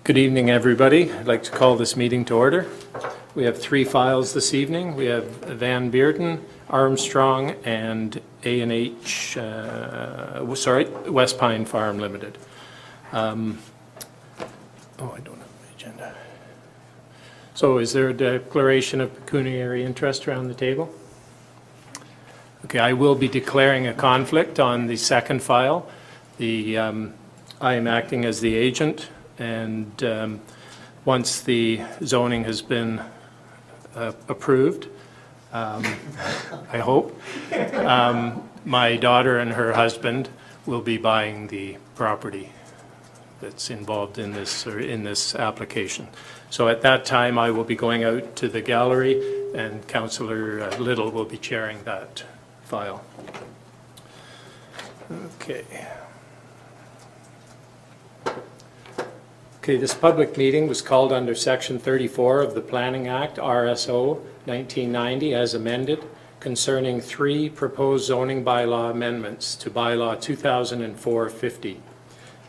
Good evening, everybody. I'd like to call this meeting to order. We have 3 files this evening. We have Van Beurden, Armstrong, and A&H, West Pine Farm Limited. I don't have the agenda. So is there a declaration of pecuniary interest around the table? Okay, I will be declaring a conflict on the second file. I am acting as the agent, and once the zoning has been approved, I hope, my daughter and her husband will be buying the property that's involved in this application. So at that time, I will be going out to the gallery, and Councillor Little will be chairing that file. Okay. Okay, this public meeting was called under Section 34 of the Planning Act, RSO 1990, as amended, concerning 3 proposed zoning bylaw amendments to Bylaw 2004-50.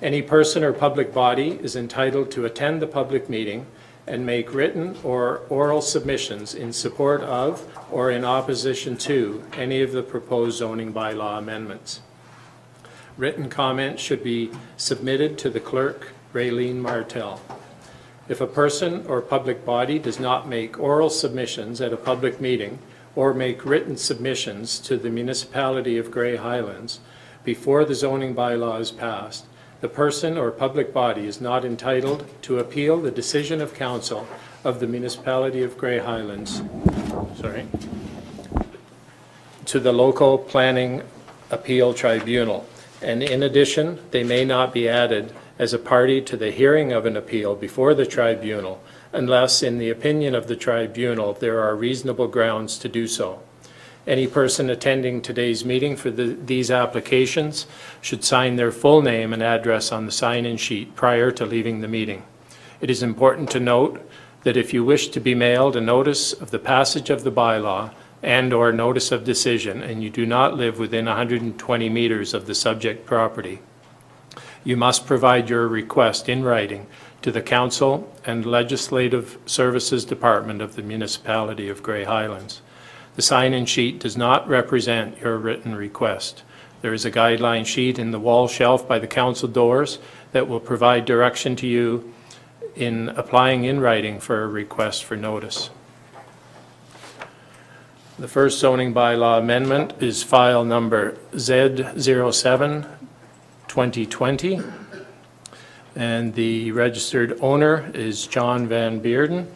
Any person or public body is entitled to attend the public meeting and make written or oral submissions in support of or in opposition to any of the proposed zoning bylaw amendments. Written comments should be submitted to the clerk, Raylene Martel. If a person or public body does not make oral submissions at a public meeting or make written submissions to the municipality of Grey Highlands before the zoning bylaw is passed, the person or public body is not entitled to appeal the decision of council of the municipality of Grey Highlands, to the local planning appeal tribunal. And in addition, they may not be added as a party to the hearing of an appeal before the tribunal, unless, in the opinion of the tribunal, there are reasonable grounds to do so. Any person attending today's meeting for these applications should sign their full name and address on the sign-in sheet prior to leaving the meeting. It is important to note that if you wish to be mailed a notice of the passage of the bylaw and/or notice of decision, and you do not live within 120 meters of the subject property, you must provide your request in writing to the Council and Legislative Services Department of the Municipality of Grey Highlands. The sign-in sheet does not represent your written request. There is a guideline sheet in the wall shelf by the Council doors that will provide direction to you in applying in writing for a request for notice. The first zoning bylaw amendment is file number Z07-2020, and the registered owner is John Van Beurden,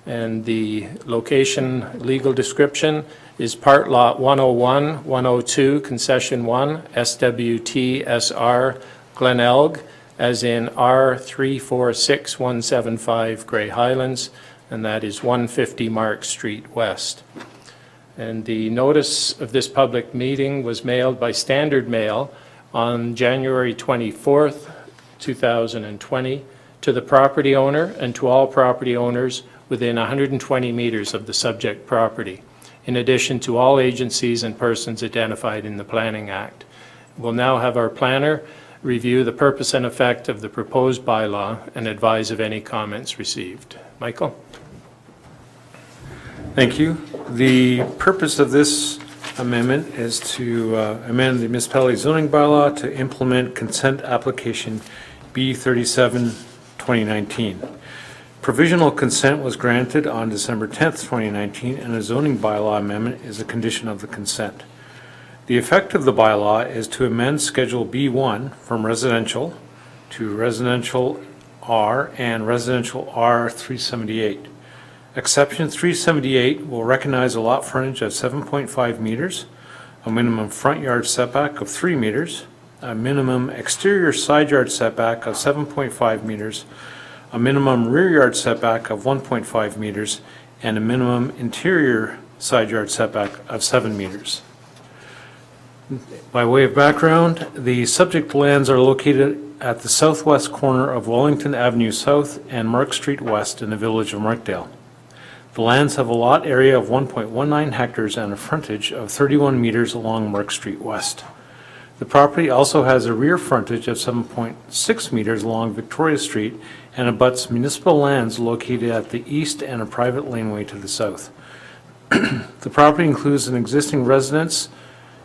and the location legal description is part lot 101, 102, Concession 1, SWTSR, GLENELG, as in R346175 Grey Highlands, and that is 150 Mark Street West. And the notice of this public meeting was mailed by standard mail on January 24th, 2020, to the property owner and to all property owners within 120 meters of the subject property, in addition to all agencies and persons identified in the Planning Act. We'll now have our planner review the purpose and effect of the proposed bylaw and advise of any comments received. Michael? Thank you. The purpose of this amendment is to amend the municipality zoning bylaw to implement consent application B37-2019. Provisional consent was granted on December 10th, 2019, and a zoning bylaw amendment is a condition of the consent. The effect of the bylaw is to amend Schedule B1 from residential to residential R and residential R378. Exception 378 will recognize a lot frontage of 7.5 meters, a minimum front yard setback of 3 meters, a minimum exterior side yard setback of 7.5 meters, a minimum rear yard setback of 1.5 meters, and a minimum interior side yard setback of 7 meters. By way of background, the subject lands are located at the southwest corner of Wellington Avenue South and Mark Street West in the village of Markdale. The lands have a lot area of 1.19 hectares and a frontage of 31 meters along Mark Street West. The property also has a rear frontage of 7.6 meters along Victoria Street and abuts municipal lands located at the east and a private laneway to the south. The property includes an existing residence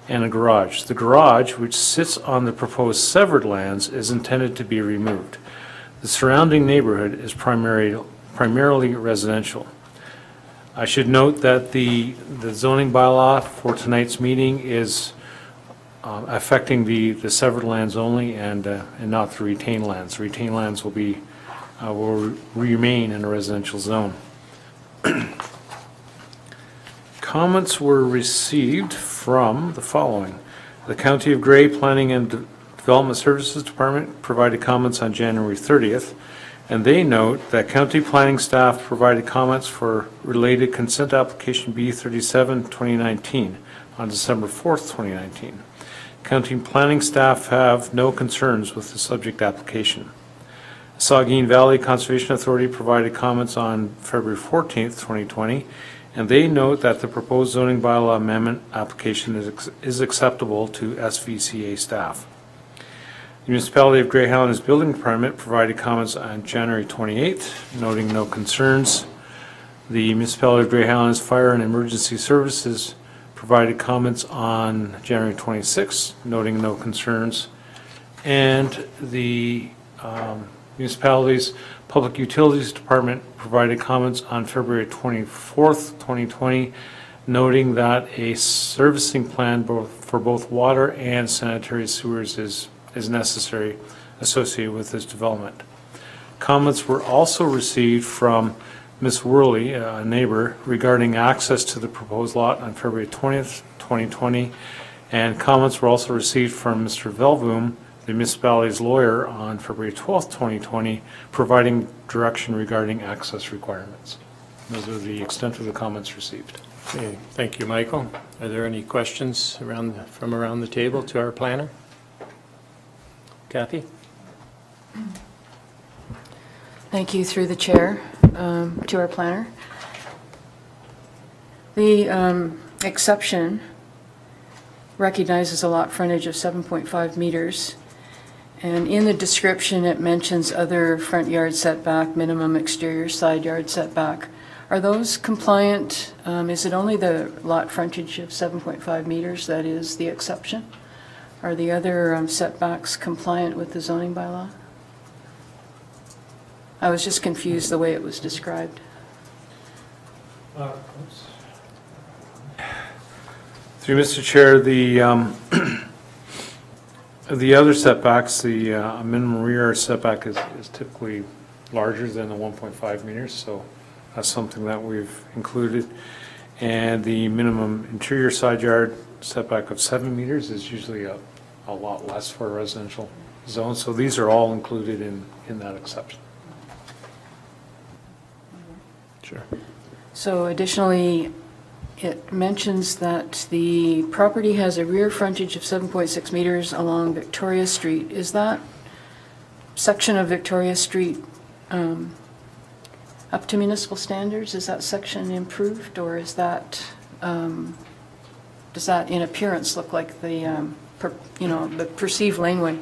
and a garage. The garage, which sits on the proposed severed lands, is intended to be removed. The surrounding neighborhood is primarily residential. I should note that the zoning bylaw for tonight's meeting is affecting the severed lands only and not the retained lands. The retained lands will remain in a residential zone. Comments were received from the following. The County of Grey Planning and Development Services Department provided comments on January 30th, and they note that county planning staff provided comments for related consent application B37 2019 on December 4th, 2019. County planning staff have no concerns with the subject application. Saugeen Valley Conservation Authority provided comments on February 14th, 2020, and they note that the proposed zoning bylaw amendment application is acceptable to SVCA staff. The Municipality of Grey Highlands Building Department provided comments on January 28th, noting no concerns. The Municipality of Grey Highlands Fire and Emergency Services provided comments on January 26th, noting no concerns. And the municipality's Public Utilities Department provided comments on February 24th, 2020, noting that a servicing plan for both water and sanitary sewers is necessary associated with this development. Comments were also received from Ms. Worley, a neighbor, regarding access to the proposed lot on February 20th, 2020, and comments were also received from Mr. Velvoom, the municipality's lawyer, on February 12th, 2020, providing direction regarding access requirements. Those are the extent of the comments received. Okay, thank you, Michael. Are there any questions from around the table to our planner? Kathy? Thank you, through the chair, to our planner. The exception recognizes a lot frontage of 7.5 meters. And in the description, it mentions other front yard setback, minimum exterior side yard setback. Are those compliant? Is it only the lot frontage of 7.5 meters that is the exception? Are the other setbacks compliant with the zoning bylaw? I was just confused the way it was described. Through Mr. Chair, the other setbacks, the minimum rear yard setback is typically larger than the 1.5 meters, so that's something that we've included. And the minimum interior side yard setback of 7 meters is usually a lot less for a residential zone, so these are all included in that exception. Sure. So additionally, it mentions that the property has a rear frontage of 7.6 meters along Victoria Street. Is that section of Victoria Street up to municipal standards? Is that section improved, or is that, does that in appearance look like the, the perceived laneway?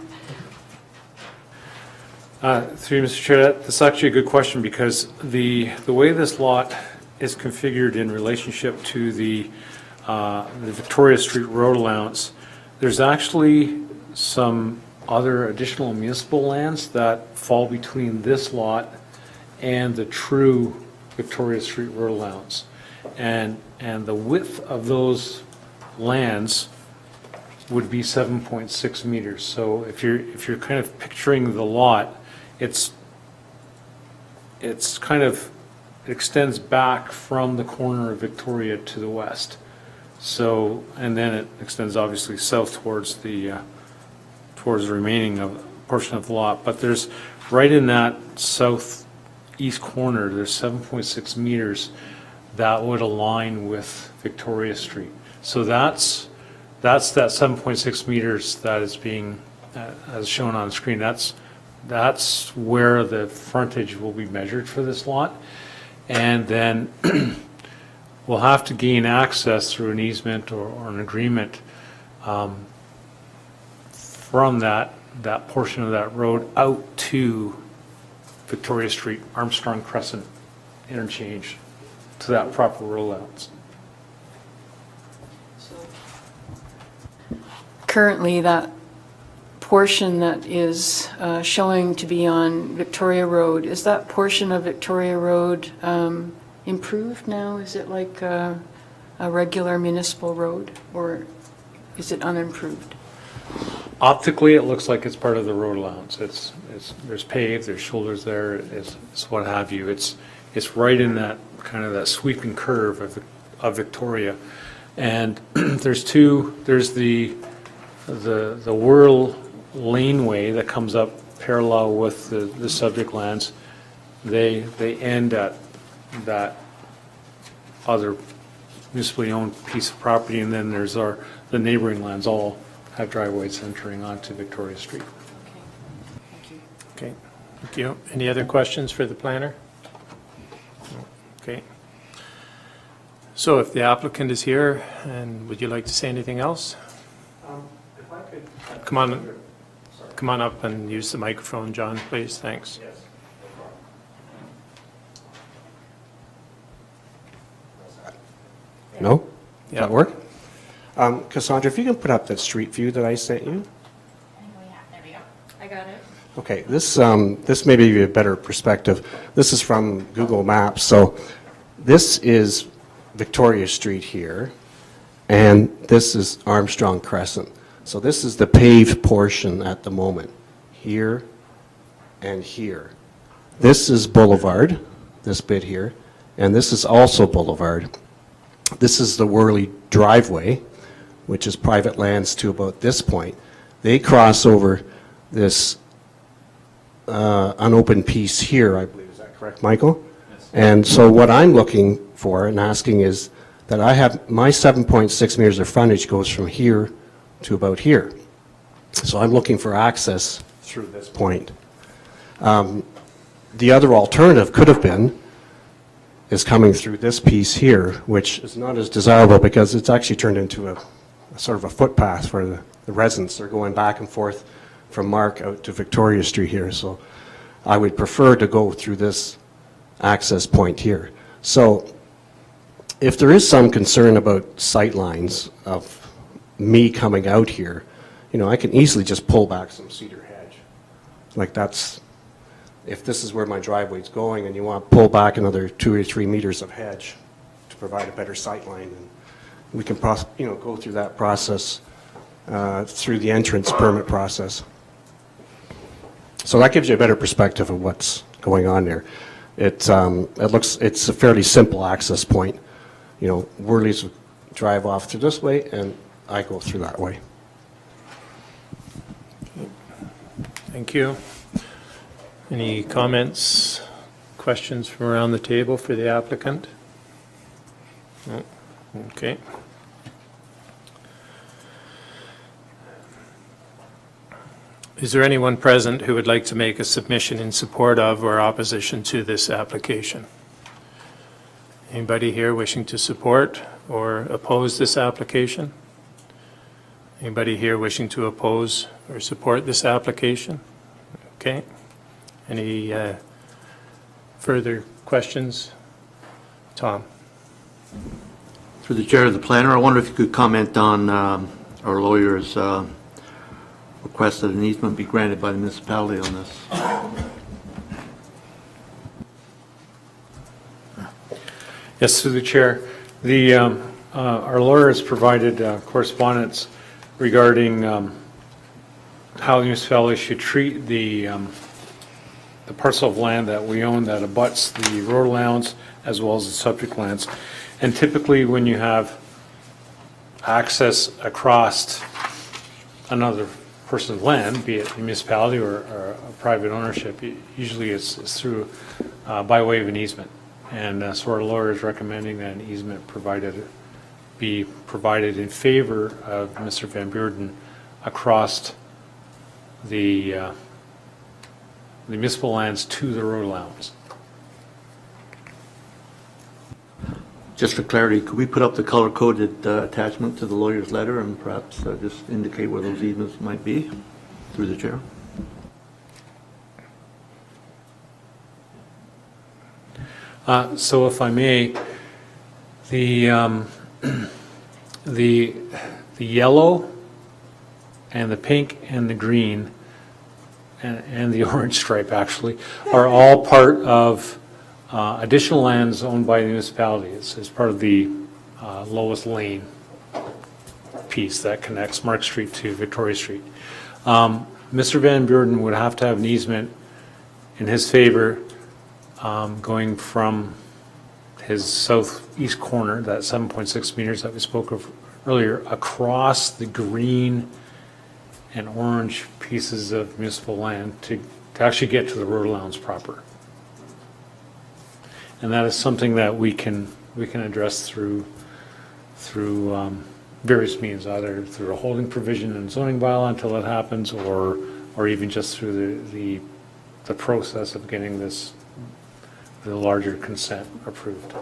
Through Mr. Chair, that's actually a good question, because the way this lot is configured in relationship to the Victoria Street road allowance, there's actually some other additional municipal lands that fall between this lot and the true Victoria Street road allowance. And the width of those lands would be 7.6 meters. So if you're kind of picturing the lot, it's kind of, it extends back from the corner of Victoria to the west. So, and then it extends obviously south towards the remaining portion of the lot. But there's, right in that southeast corner, there's 7.6 meters that would align with Victoria Street. So that's that 7.6 meters that is being, as shown on the screen, that's where the frontage will be measured for this lot. And then we'll have to gain access through an easement or an agreement from that portion of that road out to Victoria Street, Armstrong Crescent interchange to that proper road allowance. Currently, that portion that is showing to be on Victoria Road, is that portion of Victoria Road improved now? Is it like a regular municipal road, or is it unimproved? Optically, it looks like it's part of the road allowance. There's paved, there's shoulders there, it's what have you. It's right in that kind of that sweeping curve of Victoria. And there's the Whirl laneway that comes up parallel with the subject lands. They end at that other municipally owned piece of property, and then there's the neighboring lands all have driveways entering onto Victoria Street. Okay, thank you. Any other questions for the planner? Okay. So if the applicant is here, and would you like to say anything else? If I could... Come on up and use the microphone, John, please. Thanks. Yes. No? Does Yeah. that work? Cassandra, if you can put up that street view that I sent you. There we go. I got it. Okay, this may give you a better perspective. This is from Google Maps. So this is Victoria Street here, and this is Armstrong Crescent. So this is the paved portion at the moment, here and here. This is Boulevard, this bit here, and this is also Boulevard. This is the Whirly driveway, which is private lands to about this point. They cross over this unopened piece here, I believe. Is that correct, Michael? Yes. And so what I'm looking for and asking is that I have my 7.6 meters of frontage goes from here to about here. So I'm looking for access through this point. The other alternative could have been is coming through this piece here, which is not as desirable because it's actually turned into a sort of a footpath for the residents. They're going back and forth from Mark out to Victoria Street here. So I would prefer to go through this access point here. So if there is some concern about sight lines of me coming out here, you know, I can easily just pull back some cedar hedge. Like that's, if this is where my driveway's going and you want to pull back another 2 or 3 meters of hedge to provide a better sight line, then we can go through that process through the entrance permit process. So that gives you a better perspective of what's going on there. It's a fairly simple access point. You know, Whirlies drive off through this way and I go through that way. Thank you. Any comments, questions from around the table for the applicant? No? Okay. Is there anyone present who would like to make a submission in support of or opposition to this application? Anybody here wishing to support or oppose this application? Anybody here wishing to oppose or support this application? Okay. Any further questions? Tom? Through the chair of the planner, I wonder if you could comment on our lawyer's request that an easement be granted by the municipality on this. Yes, through the chair. Our lawyer has provided correspondence regarding how the municipality should treat the parcel of land that we own that abuts the road allowance as well as the subject lands. And typically when you have access across another person's land, be it a municipality or a private ownership, usually it's through by way of an easement. And so our lawyer is recommending that an easement be provided in favor of Mr. Van Beurden across the municipal lands to the road allowance. Just for clarity, could we put up the color-coded attachment to the lawyer's letter and perhaps just indicate where those easements might be through the chair? So if I may, the yellow and the pink and the green and the orange stripe actually are all part of additional lands owned by the municipality. It's part of the Lois Lane piece that connects Mark Street to Victoria Street. Mr. Van Beurden would have to have an easement in his favor going from his southeast corner, that 7.6 meters that we spoke of earlier, across the green and orange pieces of municipal land to actually get to the road allowance proper. And that is something that we can address through various means, either through a holding provision in zoning bylaw until it happens, or even just through the process of getting the larger consent approved.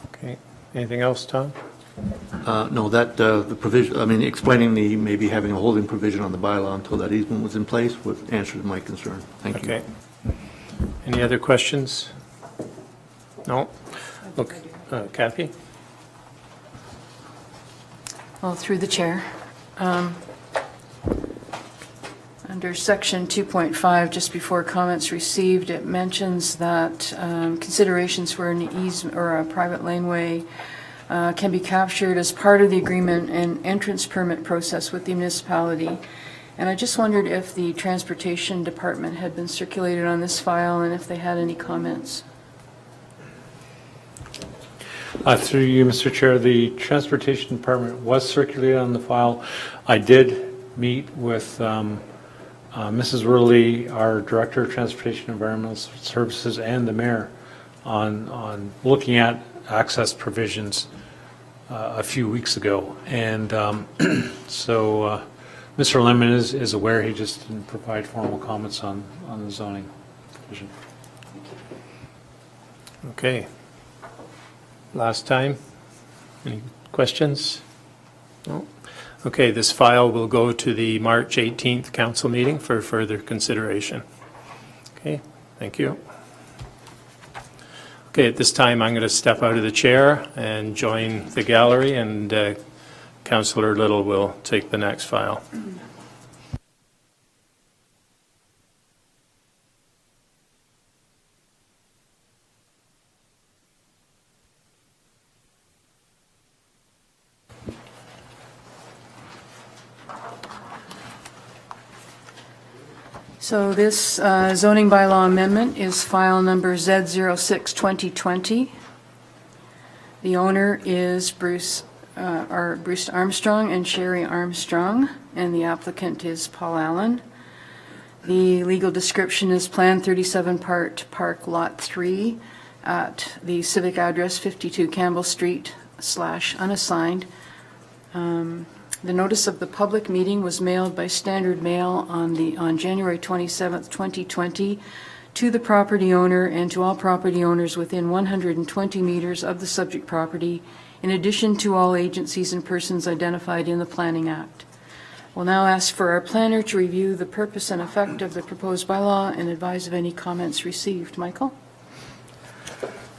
Okay. Anything else, Tom? No, that, the provision, I mean, explaining maybe having a holding provision on the bylaw until that easement was in place would answer my concern. Thank you. Okay. Any other questions? No? Okay. Kathy? Well, through the chair. Under section 2.5, just before comments received, it mentions that considerations for an easement or a private laneway can be captured as part of the agreement and entrance permit process with the municipality. And I just wondered if the transportation department had been circulated on this file and if they had any comments. Through you, Mr. Chair, the transportation department was circulated on the file. I did meet with Mrs. Worley, our Director of Transportation and Environmental Services, and the Mayor on looking at access provisions a few weeks ago. And so Mr. Lemon is aware. He just didn't provide formal comments on the zoning provision. Okay. Last time. Any questions? No? Okay, this file will go to the March 18th council meeting for further consideration. Okay, thank you. Okay, at this time, I'm going to step out of the chair and join the gallery, and Councillor Little will take the next file. So this zoning bylaw amendment is file number Z06-2020. The owner is Bruce Armstrong and Sherry Armstrong, and the applicant is Paul Allen. The legal description is Plan 37 Part Park Lot 3 at the civic address 52 Campbell Street / unassigned. The notice of the public meeting was mailed by standard mail on January 27th, 2020 to the property owner and to all property owners within 120 meters of the subject property, in addition to all agencies and persons identified in the Planning Act. We'll now ask for our planner to review the purpose and effect of the proposed bylaw and advise of any comments received. Michael?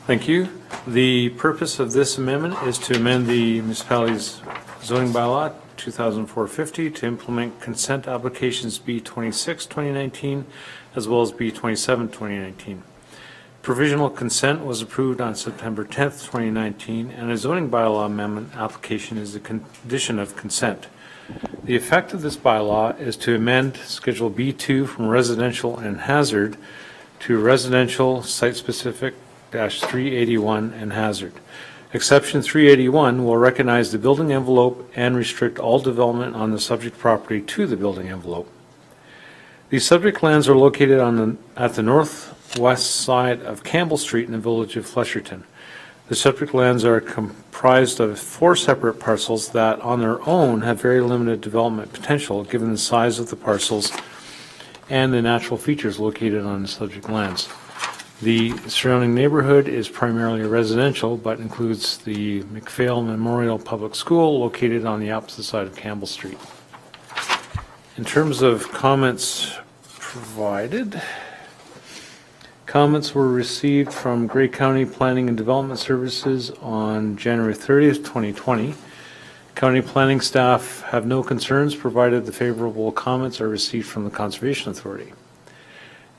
Thank you. The purpose of this amendment is to amend the municipality's zoning bylaw 2004-50 to implement consent applications B26 2019 as well as B27 2019. Provisional consent was approved on September 10th, 2019, and a zoning bylaw amendment application is a condition of consent. The effect of this bylaw is to amend Schedule B2 from residential and hazard to residential site-specific -381 and hazard. Exception 381 will recognize the building envelope and restrict all development on the subject property to the building envelope. These subject lands are located at the northwest side of Campbell Street in the village of Flesherton. The subject lands are comprised of 4 separate parcels that on their own have very limited development potential given the size of the parcels and the natural features located on the subject lands. The surrounding neighborhood is primarily residential, but includes the McPhail Memorial Public School located on the opposite side of Campbell Street. In terms of comments provided, Comments were received from Grey County Planning and Development Services on January 30th, 2020. County planning staff have no concerns provided the favorable comments are received from the Conservation Authority.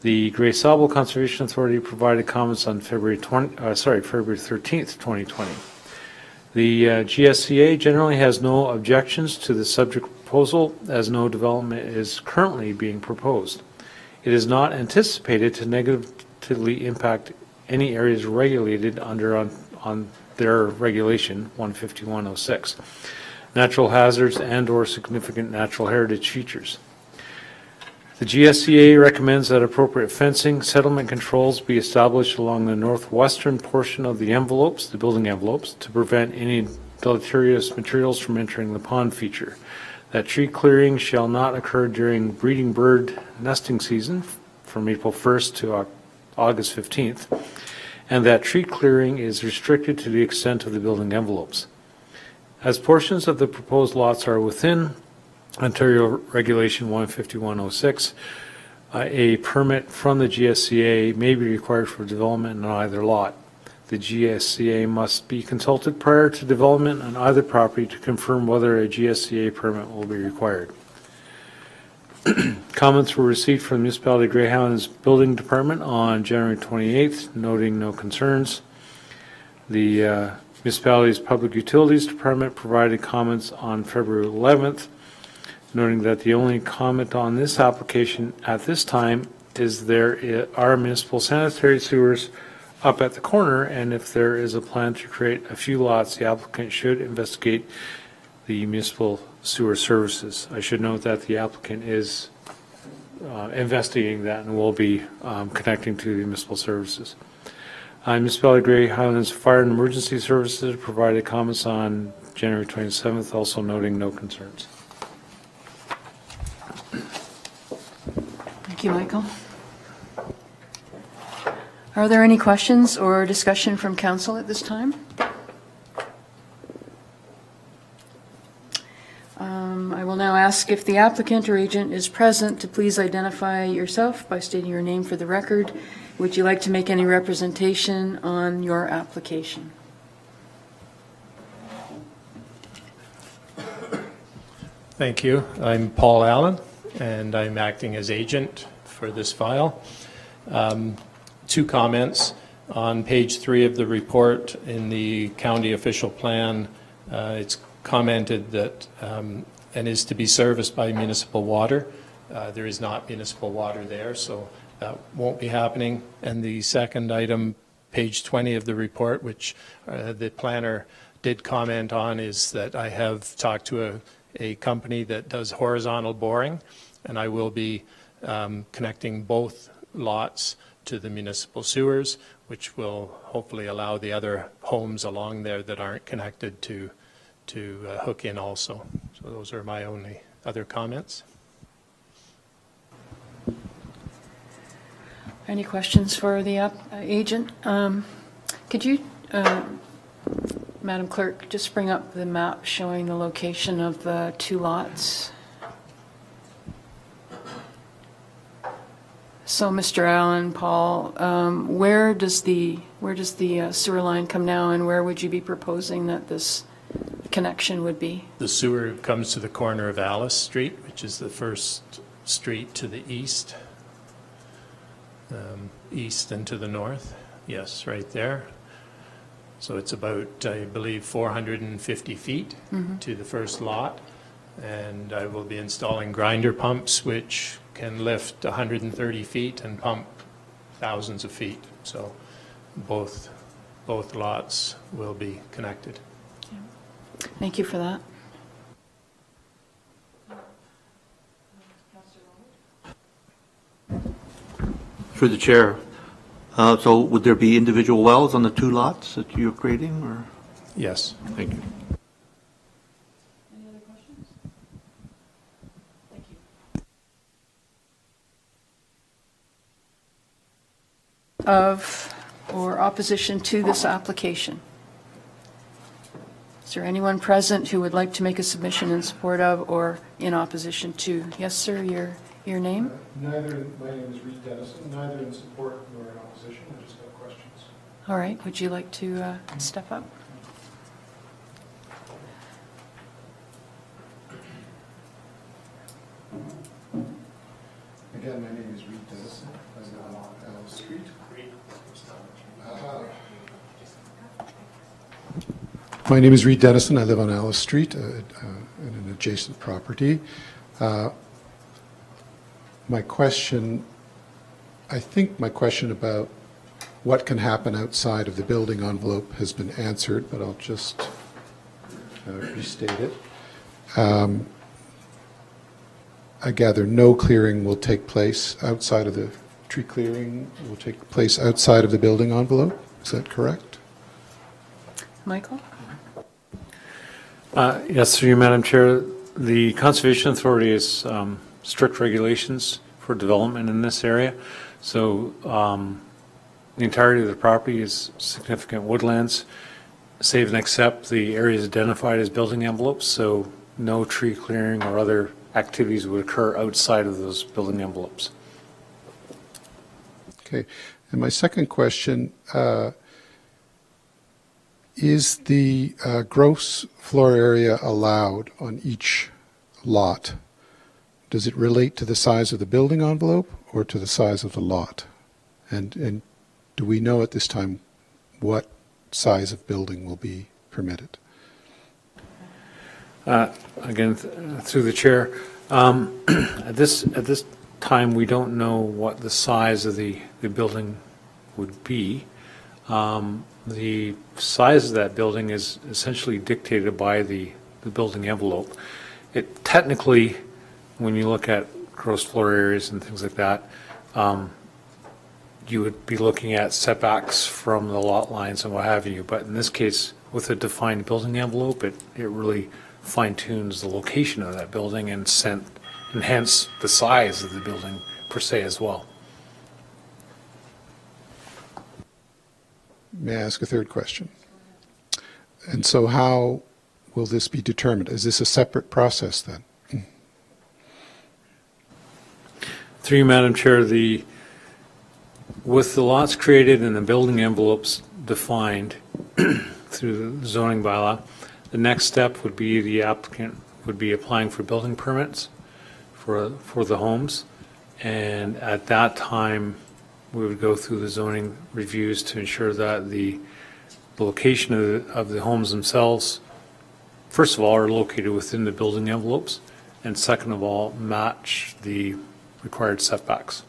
The Grey Sauble Conservation Authority provided comments on February 13th, 2020. The GSCA generally has no objections to the subject proposal as no development is currently being proposed. It is not anticipated to negatively impact any areas regulated on their regulation 15106, natural hazards and/or significant natural heritage features. The GSCA recommends that appropriate fencing, settlement controls be established along the northwestern portion of the envelopes, the building envelopes, to prevent any deleterious materials from entering the pond feature. That tree clearing shall not occur during breeding bird nesting season from April 1st to August 15th, and that tree clearing is restricted to the extent of the building envelopes. As portions of the proposed lots are within Ontario Regulation 15106, a permit from the GSCA may be required for development on either lot. The GSCA must be consulted prior to development on either property to confirm whether a GSCA permit will be required. Comments were received from the Municipality of Grey Highlands Building Department on January 28th, noting no concerns. The Municipality's Public Utilities Department provided comments on February 11th, noting that the only comment on this application at this time is there are municipal sanitary sewers up at the corner, and if there is a plan to create a few lots, the applicant should investigate the municipal sewer services. I should note that the applicant is investigating that and will be connecting to the municipal services. Municipality of Grey Highlands Fire and Emergency Services provided comments on January 27th, also noting no concerns. Thank you, Michael. Are there any questions or discussion from council at this time? I will now ask if the applicant or agent is present to please identify yourself by stating your name for the record. Would you like to make any representation on your application? Thank you. I'm Paul Allen, and I'm acting as agent for this file. Two comments. On page 3 of the report in the county official plan, it's commented that and is to be serviced by municipal water. There is not municipal water there, so that won't be happening. And the second item, page 20 of the report, which the planner did comment on, is that I have talked to a company that does horizontal boring, and I will be connecting both lots to the municipal sewers, which will hopefully allow the other homes along there that aren't connected to hook in also. So those are my only other comments. Any questions for the agent? Could you, Madam Clerk, just bring up the map showing the location of the two lots? So, Mr. Allen, Paul, where does the sewer line come now, and where would you be proposing that this connection would be? The sewer comes to the corner of Alice Street, which is the first street to the east, east and to the north. Yes, right there. So it's about, I believe, 450 feet to the first lot. And I will be installing grinder pumps, which can lift 130 feet and pump thousands of feet. So both lots will be connected. Thank you for that. Through the chair, so would there be individual wells on the two lots that you're creating, or? Yes. Thank you. Any other questions? Thank you. Of or opposition to this application? Is there anyone present who would like to make a submission in support of or in opposition to? Yes, sir, your name? Neither, my name is Reed Dennison, neither in support nor in opposition. opposition, I just have questions. All right, would you like to step up? Again, my name is Reed Dennison. I live on L Street. My name is Reed Dennison. I live on Alice Street in an adjacent property. My question about what can happen outside of the building envelope has been answered, but I'll just restate it. I gather no clearing will take place outside of the tree clearing will take place outside of the building envelope. Is that correct? Michael? Yes, through you, Madam Chair. The Conservation Authority has strict regulations for development in this area. So the entirety of the property is significant woodlands, save and except the areas identified as building envelopes. So no tree clearing or other activities would occur outside of those building envelopes. Okay. And my second question, is the gross floor area allowed on each lot? Does it relate to the size of the building envelope or to the size of the lot? And do we know at this time what size of building will be permitted? Again, through the chair, at this time, we don't know what the size of the building would be. The size of that building is essentially dictated by the building envelope. It technically, when you look at gross floor areas and things like that, you would be looking at setbacks from the lot lines and what have you. But in this case, with a defined building envelope, it really fine-tunes the location of that building and hence the size of the building per se as well. May I ask a third question? And so how will this be determined? Is this a separate process then? Through you, Madam Chair, with the lots created and the building envelopes defined through the zoning bylaw, the next step would be the applicant would be applying for building permits for the homes. And at that time, we would go through the zoning reviews to ensure that the location of the homes themselves, first of all, are located within the building envelopes, and second of all, match the required setbacks.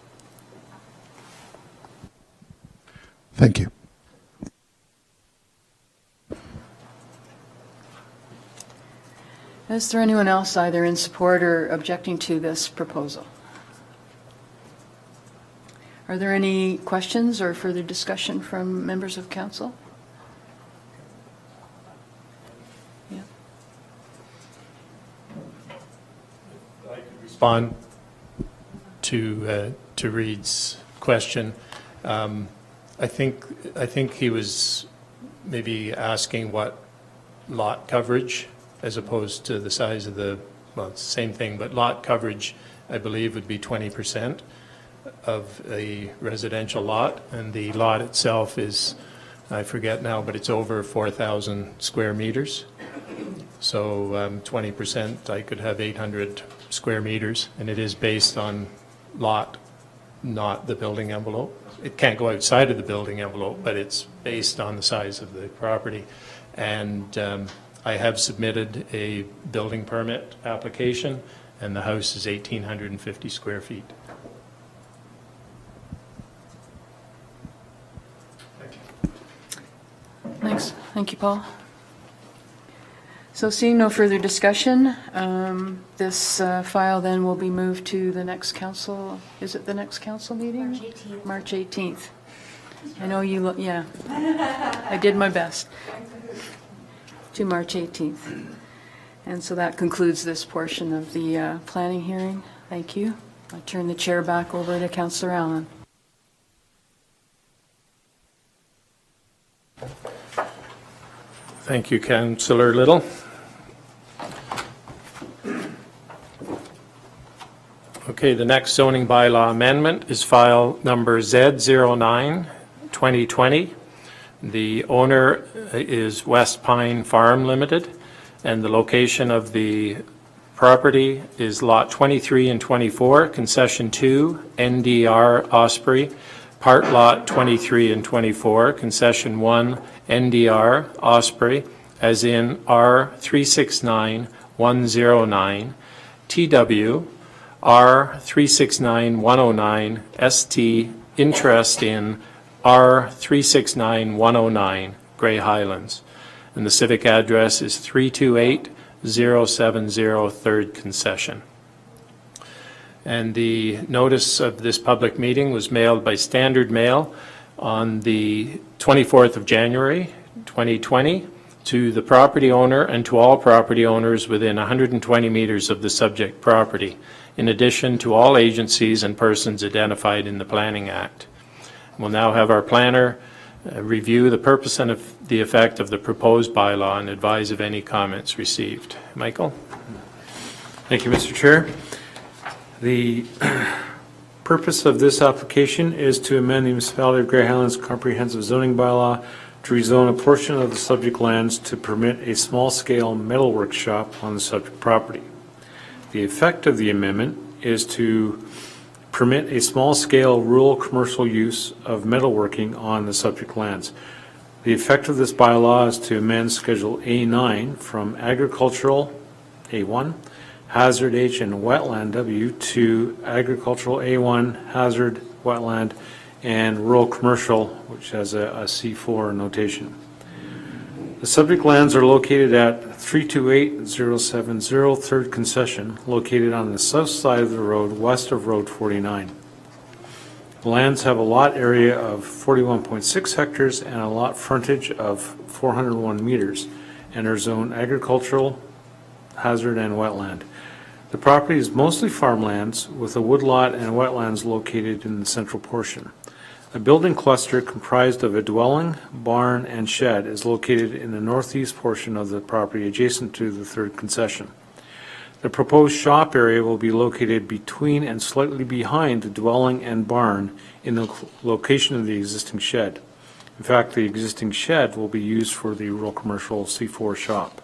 Thank you. Is there anyone else either in support or objecting to this proposal? Are there any questions or further discussion from members of council? Yeah. I could respond to Reed's question. I think he was maybe asking what lot coverage as opposed to the size of the, well, it's the same thing, but lot coverage, I believe, would be 20% of a residential lot, and the lot itself is, I forget now, but it's over 4,000 square meters. So 20%, I could have 800 square meters, and it is based on lot, not the building envelope. It can't go outside of the building envelope, but it's based on the size of the property. And I have submitted a building permit application, and the house is 1,850 square feet. Thanks. Thank you, Paul. So seeing no further discussion, this file then will be moved to the next council, is it the next council meeting? March 18th. March 18th. I know you, yeah, I did my best. To March 18th. And so that concludes this portion of the planning hearing. Thank you. I turn the chair back over to Councillor Allen. Thank you, Councillor Little. Okay, the next zoning bylaw amendment is file number Z09 2020. The owner is West Pine Farm Limited, and the location of the property is Lot 23 and 24, Concession 2, NDR Osprey, Part Lot 23 and 24, Concession 1, NDR Osprey, as in R369109, TW R369109, ST, interest in R369109, Grey Highlands. And the civic address is 328070 3rd Concession. And the notice of this public meeting was mailed by standard mail on the 24th of January, 2020, to the property owner and to all property owners within 120 meters of the subject property, in addition to all agencies and persons identified in the Planning Act. We'll now have our planner review the purpose and the effect of the proposed bylaw and advise of any comments received. Michael? Thank you, Mr. Chair. The purpose of this application is to amend the Municipality of Grey Highlands Comprehensive Zoning Bylaw to rezone a portion of the subject lands to permit a small-scale metalwork shop on the subject property. The effect of the amendment is to permit a small-scale rural commercial use of metalworking on the subject lands. The effect of this bylaw is to amend Schedule A9 from agricultural A1, hazard H and wetland W to agricultural A1, hazard, wetland, and rural commercial, which has a C4 notation. The subject lands are located at 328070 3rd Concession, located on the south side of the road west of Road 49. The lands have a lot area of 41.6 hectares and a lot frontage of 401 meters and are zoned agricultural, hazard, and wetland. The property is mostly farmlands with a woodlot and wetlands located in the central portion. A building cluster comprised of a dwelling, barn, and shed is located in the northeast portion of the property adjacent to the 3rd Concession. The proposed shop area will be located between and slightly behind the dwelling and barn in the location of the existing shed. In fact, the existing shed will be used for the rural commercial C4 shop.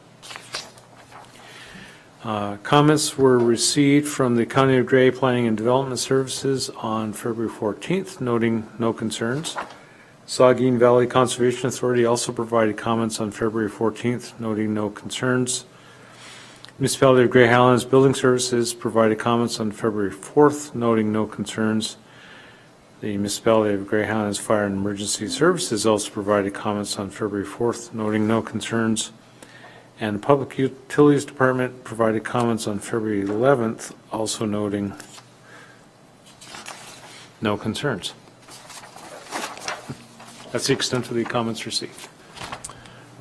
Comments were received from the County of Grey Planning and Development Services on February 14th, noting no concerns. Saugeen Valley Conservation Authority also provided comments on February 14th, noting no concerns. Municipality of Grey Highlands Building Services provided comments on February 4th, noting no concerns. The Municipality of Grey Highlands Fire and Emergency Services also provided comments on February 4th, noting no concerns. And the Public Utilities Department provided comments on February 11th, also noting no concerns. That's the extent of the comments received.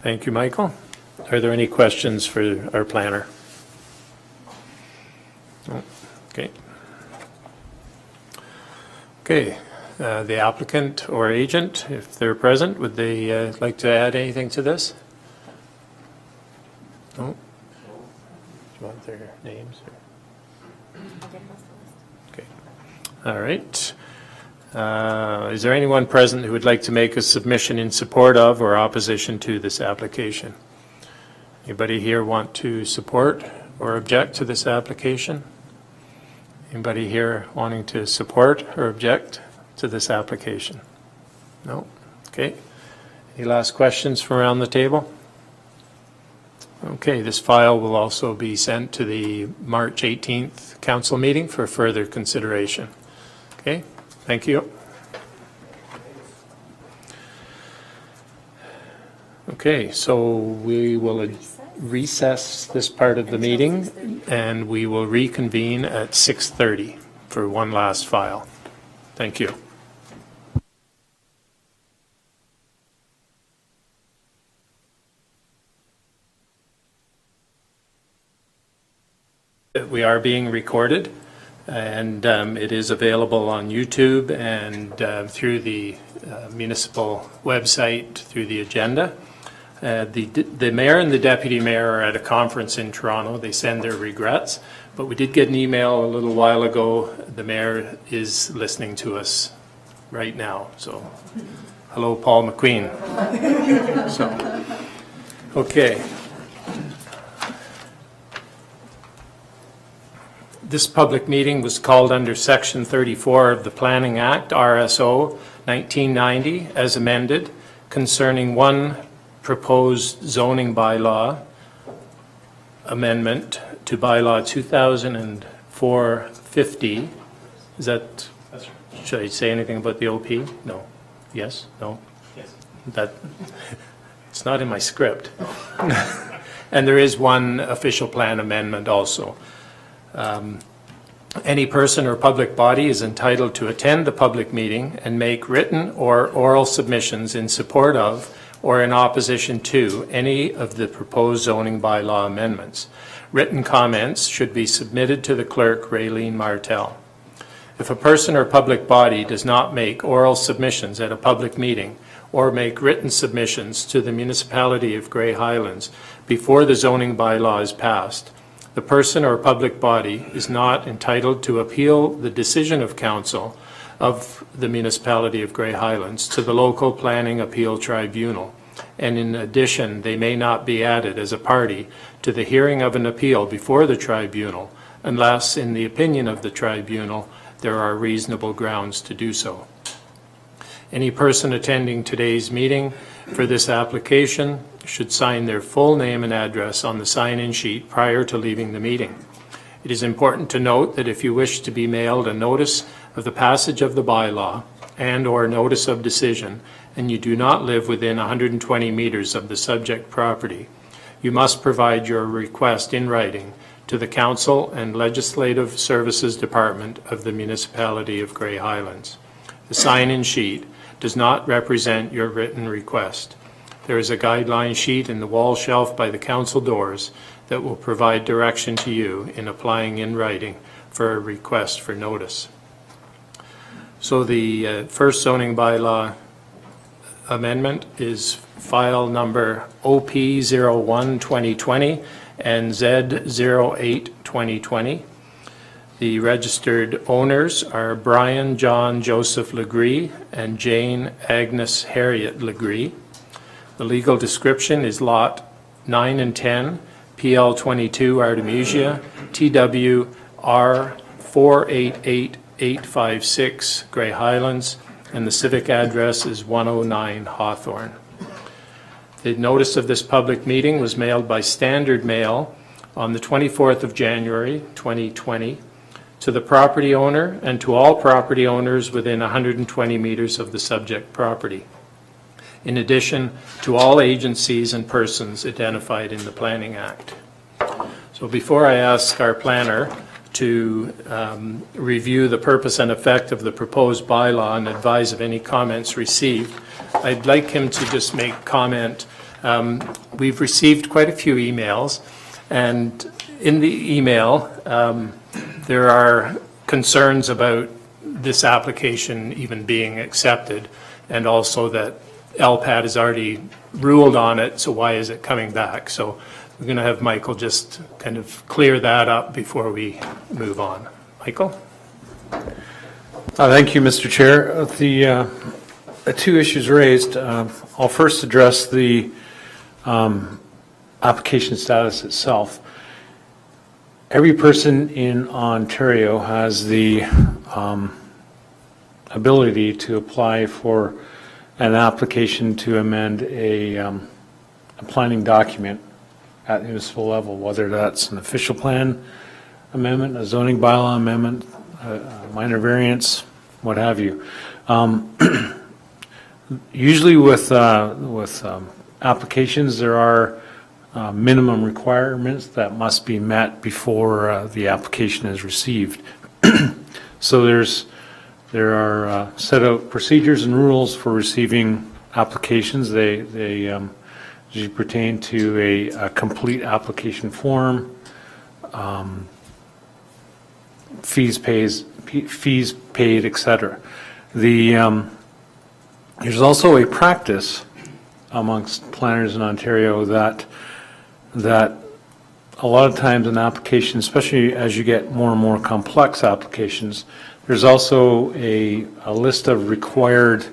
Thank you, Michael. Are there any questions for our planner? No? Okay. Okay. The applicant or agent, if they're present, would they like to add anything to this? No? Do you want their names? Okay. All right. Is there anyone present who would like to make a submission in support of or opposition to this application? Anybody here want to support or object to this application? Anybody here wanting to support or object to this application? No? Okay. Any last questions from around the table? Okay, this file will also be sent to the March 18th council meeting for further consideration. Okay, thank you. Okay, so we will recess this part of the meeting and we will reconvene at 6:30 for one last file. Thank you. We are being recorded, and it is available on YouTube and through the municipal website through the agenda. The mayor and the deputy mayor are at a conference in Toronto. They send their regrets, but we did get an email a little while ago. The mayor is listening to us right now, so Hello, Paul McQueen. So, okay. This public meeting was called under Section 34 of the Planning Act, RSO 1990, as amended, concerning one proposed zoning bylaw amendment to bylaw 2004-50. Is that, should I say anything about the OP? No. Yes? No? Yes. That, it's not in my script. And there is one official plan amendment also. Any person or public body is entitled to attend the public meeting and make written or oral submissions in support of or in opposition to any of the proposed zoning bylaw amendments. Written comments should be submitted to the clerk, Raylene Martel. If a person or public body does not make oral submissions at a public meeting or make written submissions to the municipality of Grey Highlands before the zoning bylaw is passed, the person or public body is not entitled to appeal the decision of council of the municipality of Grey Highlands to the local planning appeal tribunal. And in addition, they may not be added as a party to the hearing of an appeal before the tribunal unless, in the opinion of the tribunal, there are reasonable grounds to do so. Any person attending today's meeting for this application should sign their full name and address on the sign-in sheet prior to leaving the meeting. It is important to note that if you wish to be mailed a notice of the passage of the bylaw and/or notice of decision, and you do not live within 120 meters of the subject property, you must provide your request in writing to the Council and Legislative Services Department of the Municipality of Grey Highlands. The sign-in sheet does not represent your written request. There is a guideline sheet in the wall shelf by the council doors that will provide direction to you in applying in writing for a request for notice. So the first zoning bylaw amendment is file number OP01-2020 and Z08-2020. The registered owners are Brian John Joseph Legree and Jayne Agnes Harriet Legree. The legal description is Lot 9 and 10, PL 22 Artemisia, TWR 488856, Grey Highlands, and the civic address is 109 Hawthorne. The notice of this public meeting was mailed by standard mail on the 24th of January 2020 to the property owner and to all property owners within 120 meters of the subject property, in addition to all agencies and persons identified in the Planning Act. So before I ask our planner to review the purpose and effect of the proposed bylaw and advise of any comments received, I'd like him to just make comment. We've received quite a few emails, and in the email there are concerns about this application even being accepted, and also that LPAT has already ruled on it, so why is it coming back? So we're going to have Michael just kind of clear that up before we move on. Michael? Thank you, Mr. Chair. The two issues raised, I'll first address the application status itself. Every person in Ontario has the ability to apply for an application to amend a planning document at the municipal level, whether that's an official plan amendment, a zoning bylaw amendment, a minor variance, what have you. Usually with applications, there are minimum requirements that must be met before the application is received. So there are set out procedures and rules for receiving applications. They usually pertain to a complete application form, fees paid, etc. There's also a practice amongst planners in Ontario that a lot of times an application, especially as you get more and more complex applications, there's also a list of required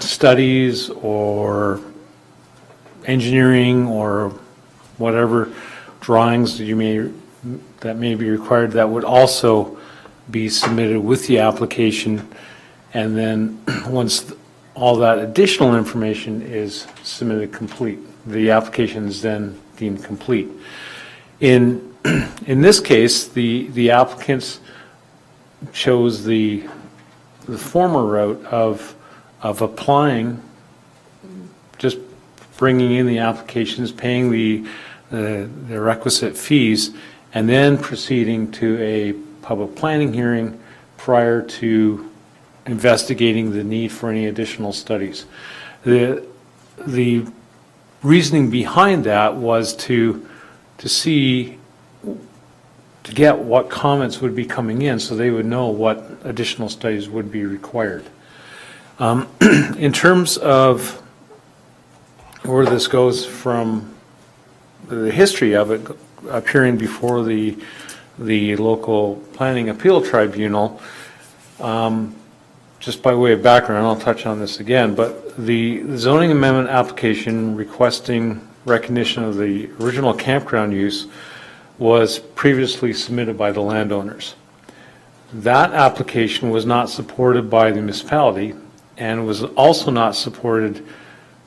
studies or engineering or whatever drawings that may be required, that would also be submitted with the application. And then once all that additional information is submitted complete, the application is then deemed complete. In this case, the applicants chose the former route of applying, just bringing in the applications, paying the requisite fees, and then proceeding to a public planning hearing prior to investigating the need for any additional studies. The reasoning behind that was to get what comments would be coming in so they would know what additional studies would be required. In terms of where this goes from the history of it appearing before the local planning appeal tribunal, just by way of background, I'll touch on this again, but the zoning amendment application requesting recognition of the original campground use was previously submitted by the landowners. That application was not supported by the municipality and was also not supported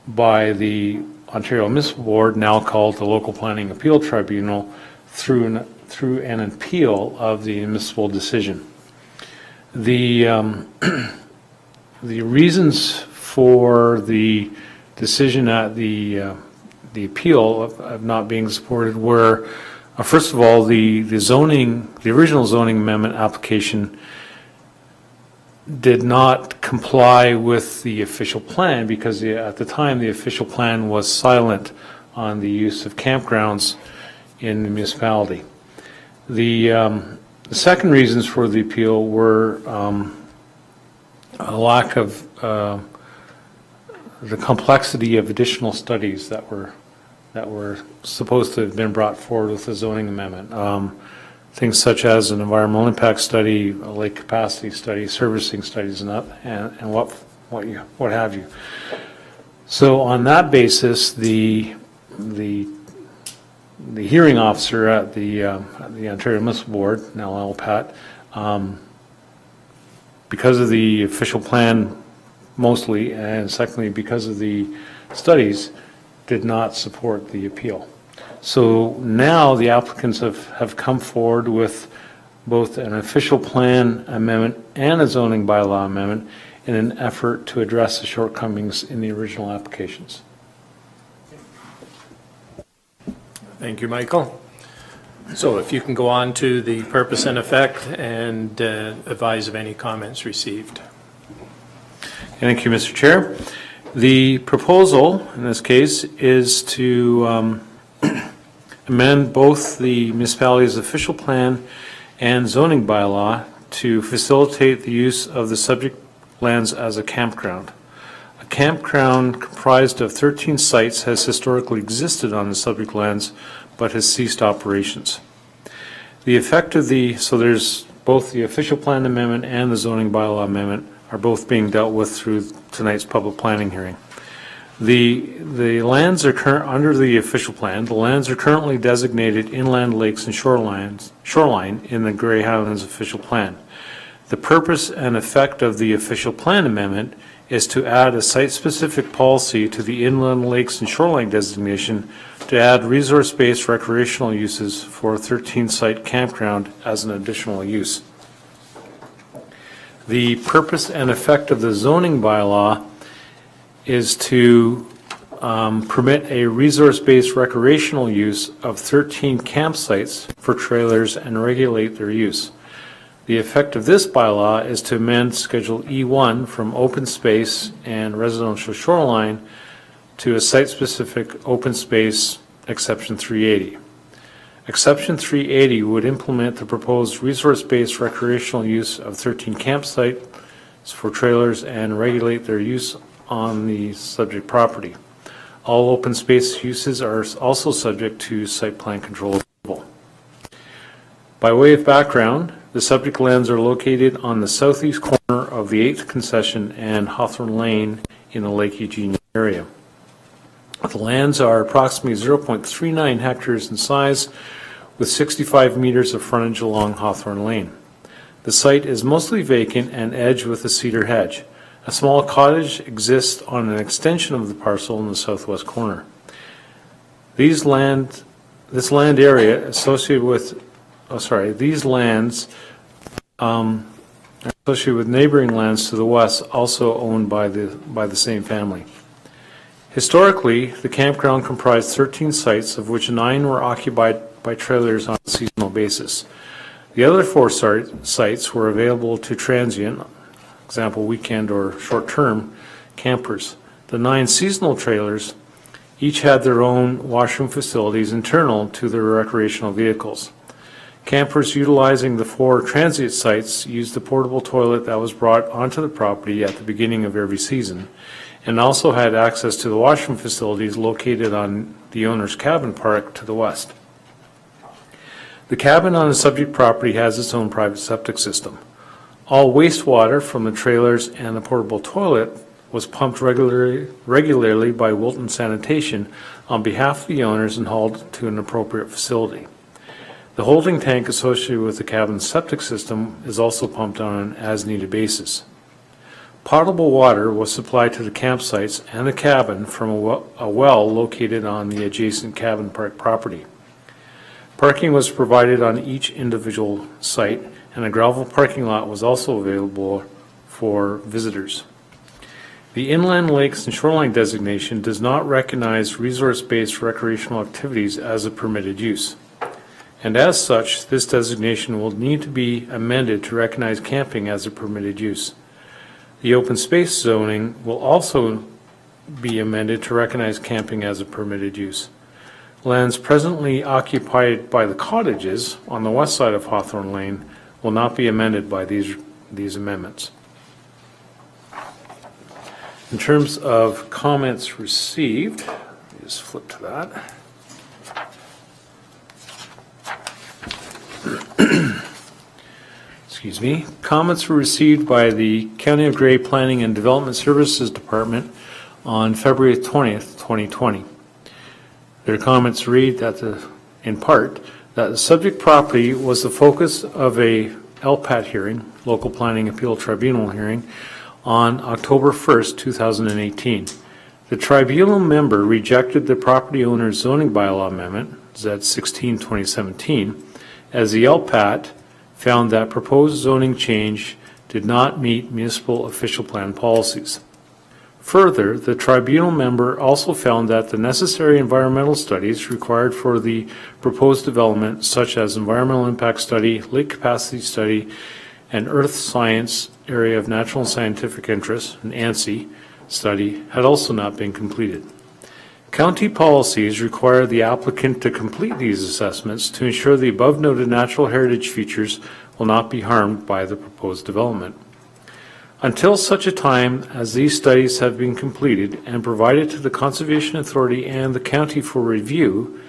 by the Ontario Municipal Board, now called the Local Planning Appeal Tribunal, through an appeal of the municipal decision. The reasons for the decision at the appeal of not being supported were, first of all, the original zoning amendment application did not comply with the official plan because at the time the official plan was silent on the use of campgrounds in the municipality. The second reasons for the appeal were a lack of the complexity of additional studies that were supposed to have been brought forward with the zoning amendment. Things such as an environmental impact study, a lake capacity study, servicing studies, and what have you. So on that basis, the hearing officer at the Ontario Municipal Board, now LPAT, because of the official plan mostly, and secondly because of the studies, did not support the appeal. So now the applicants have come forward with both an official plan amendment and a zoning bylaw amendment in an effort to address the shortcomings in the original applications. Thank you, Michael. So if you can go on to the purpose and effect and advise of any comments received. Thank you, Mr. Chair. The proposal in this case is to amend both the municipality's official plan and zoning bylaw to facilitate the use of the subject lands as a campground. A campground comprised of 13 sites has historically existed on the subject lands but has ceased operations. The effect of so there's both the official plan amendment and the zoning bylaw amendment are both being dealt with through tonight's public planning hearing. The lands are under the official plan. The lands are currently designated inland lakes and shoreline in the Grey Highlands official plan. The purpose and effect of the official plan amendment is to add a site-specific policy to the inland lakes and shoreline designation to add resource-based recreational uses for a 13-site campground as an additional use. The purpose and effect of the zoning bylaw is to permit a resource-based recreational use of 13 campsites for trailers and regulate their use. The effect of this bylaw is to amend Schedule E1 from open space and residential shoreline to a site-specific open space exception 380. Exception 380 would implement the proposed resource-based recreational use of 13 campsites for trailers and regulate their use on the subject property. All open space uses are also subject to site plan control approval. By way of background, The subject lands are located on the southeast corner of the 8th Concession and Hawthorne Lane in the Lake Eugene area. The lands are approximately 0.39 hectares in size, with 65 meters of frontage along Hawthorne Lane. The site is mostly vacant and edged with a cedar hedge. A small cottage exists on an extension of the parcel in the southwest corner. This land area associated with, these lands are associated with neighboring lands to the west, also owned by the same family. Historically, the campground comprised 13 sites, of which 9 were occupied by trailers on a seasonal basis. The other 4 sites were available to transient, example weekend or short-term campers. The 9 seasonal trailers each had their own washroom facilities internal to their recreational vehicles. Campers utilizing the 4 transient sites used the portable toilet that was brought onto the property at the beginning of every season, and also had access to the washroom facilities located on the owner's cabin park to the west. The cabin on the subject property has its own private septic system. All wastewater from the trailers and the portable toilet was pumped regularly by Wilton Sanitation on behalf of the owners and hauled to an appropriate facility. The holding tank associated with the cabin's septic system is also pumped on an as-needed basis. Potable water was supplied to the campsites and the cabin from a well located on the adjacent cabin park property. Parking was provided on each individual site, and a gravel parking lot was also available for visitors. The inland lakes and shoreline designation does not recognize resource-based recreational activities as a permitted use. And as such, this designation will need to be amended to recognize camping as a permitted use. The open space zoning will also be amended to recognize camping as a permitted use. Lands presently occupied by the cottages on the west side of Hawthorne Lane will not be amended by these amendments. In terms of comments received, let me just flip to that. Excuse me. Comments were received by the County of Grey Planning and Development Services Department on February 20th, 2020. Their comments read that in part, that the subject property was the focus of a LPAT hearing, Local Planning Appeal Tribunal hearing, on October 1st, 2018. The tribunal member rejected the property owner's zoning bylaw amendment, Z16-2017, as the LPAT found that proposed zoning change did not meet municipal official plan policies. Further, the tribunal member also found that the necessary environmental studies required for the proposed development, such as environmental impact study, lake capacity study, and earth science area of natural and scientific interest, an ANSI study, had also not been completed. County policies require the applicant to complete these assessments to ensure the above-noted natural heritage features will not be harmed by the proposed development. Until such a time as these studies have been completed and provided to the Conservation Authority and the county for review,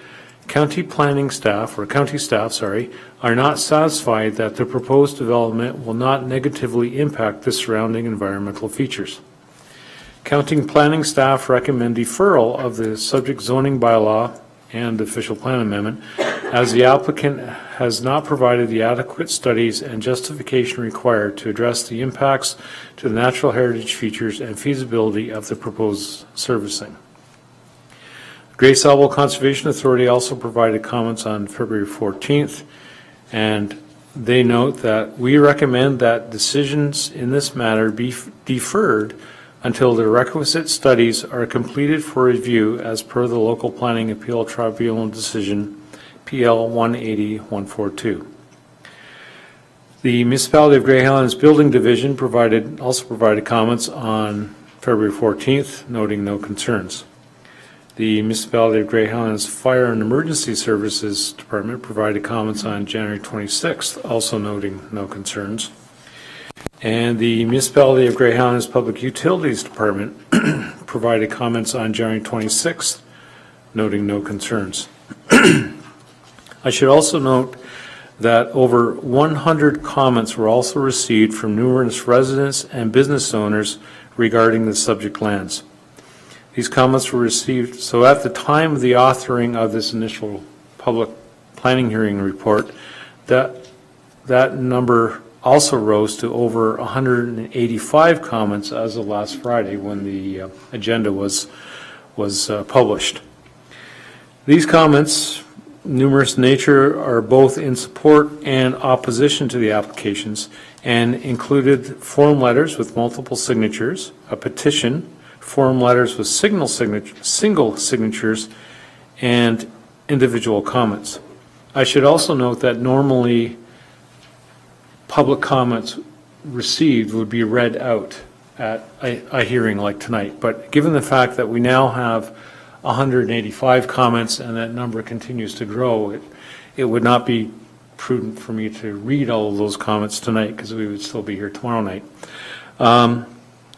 county staff are not satisfied that the proposed development will not negatively impact the surrounding environmental features. County planning staff recommend deferral of the subject zoning bylaw and official plan amendment, as the applicant has not provided the adequate studies and justification required to address the impacts to the natural heritage features and feasibility of the proposed servicing. Grey Salvo Conservation Authority also provided comments on February 14th, and they note that we recommend that decisions in this matter be deferred until the requisite studies are completed for review as per the Local Planning Appeal Tribunal decision PL 180-142. The Municipality of Grey Highlands Building Division also provided comments on February 14th, noting no concerns. The Municipality of Grey Highlands Fire and Emergency Services Department provided comments on January 26th, also noting no concerns. And the Municipality of Grey Highlands Public Utilities Department provided comments on January 26th, noting no concerns. I should also note that over 100 comments were also received from numerous residents and business owners regarding the subject lands. These comments were received, so at the time of the authoring of this initial public planning hearing report, that number also rose to over 185 comments as of last Friday when the agenda was published. These comments, numerous in nature, are both in support and opposition to the applications and included form letters with multiple signatures, a petition, form letters with single signatures, and individual comments. I should also note that normally public comments received would be read out at a hearing like tonight, but given the fact that we now have 185 comments and that number continues to grow, it would not be prudent for me to read all of those comments tonight because we would still be here tomorrow night.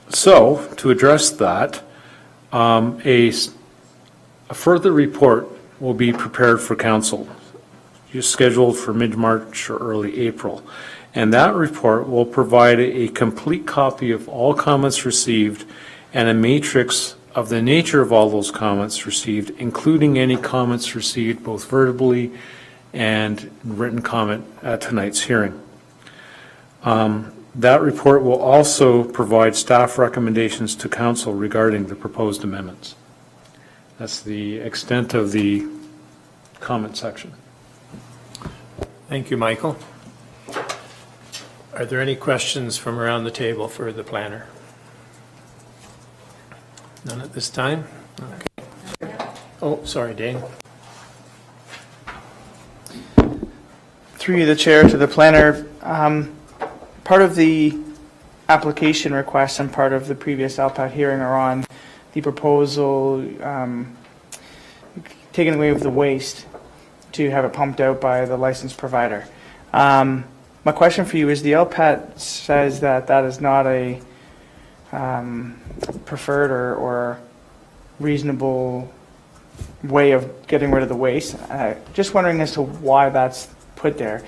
So to address that, a further report will be prepared for council, scheduled for mid-March or early April. And that report will provide a complete copy of all comments received and a matrix of the nature of all those comments received, including any comments received both verbally and written comment at tonight's hearing. That report will also provide staff recommendations to council regarding the proposed amendments. That's the extent of the comment section. Thank you, Michael. Are there any questions from around the table for the planner? None at this time? Okay. Oh, sorry, Jayne. Through the chair to the planner, part of the application request and part of the previous LPAT hearing are on the proposal taking away of the waste to have it pumped out by the licensed provider. My question for you is, the LPAT says that that is not a preferred or reasonable way of getting rid of the waste. Just wondering as to why that's put there.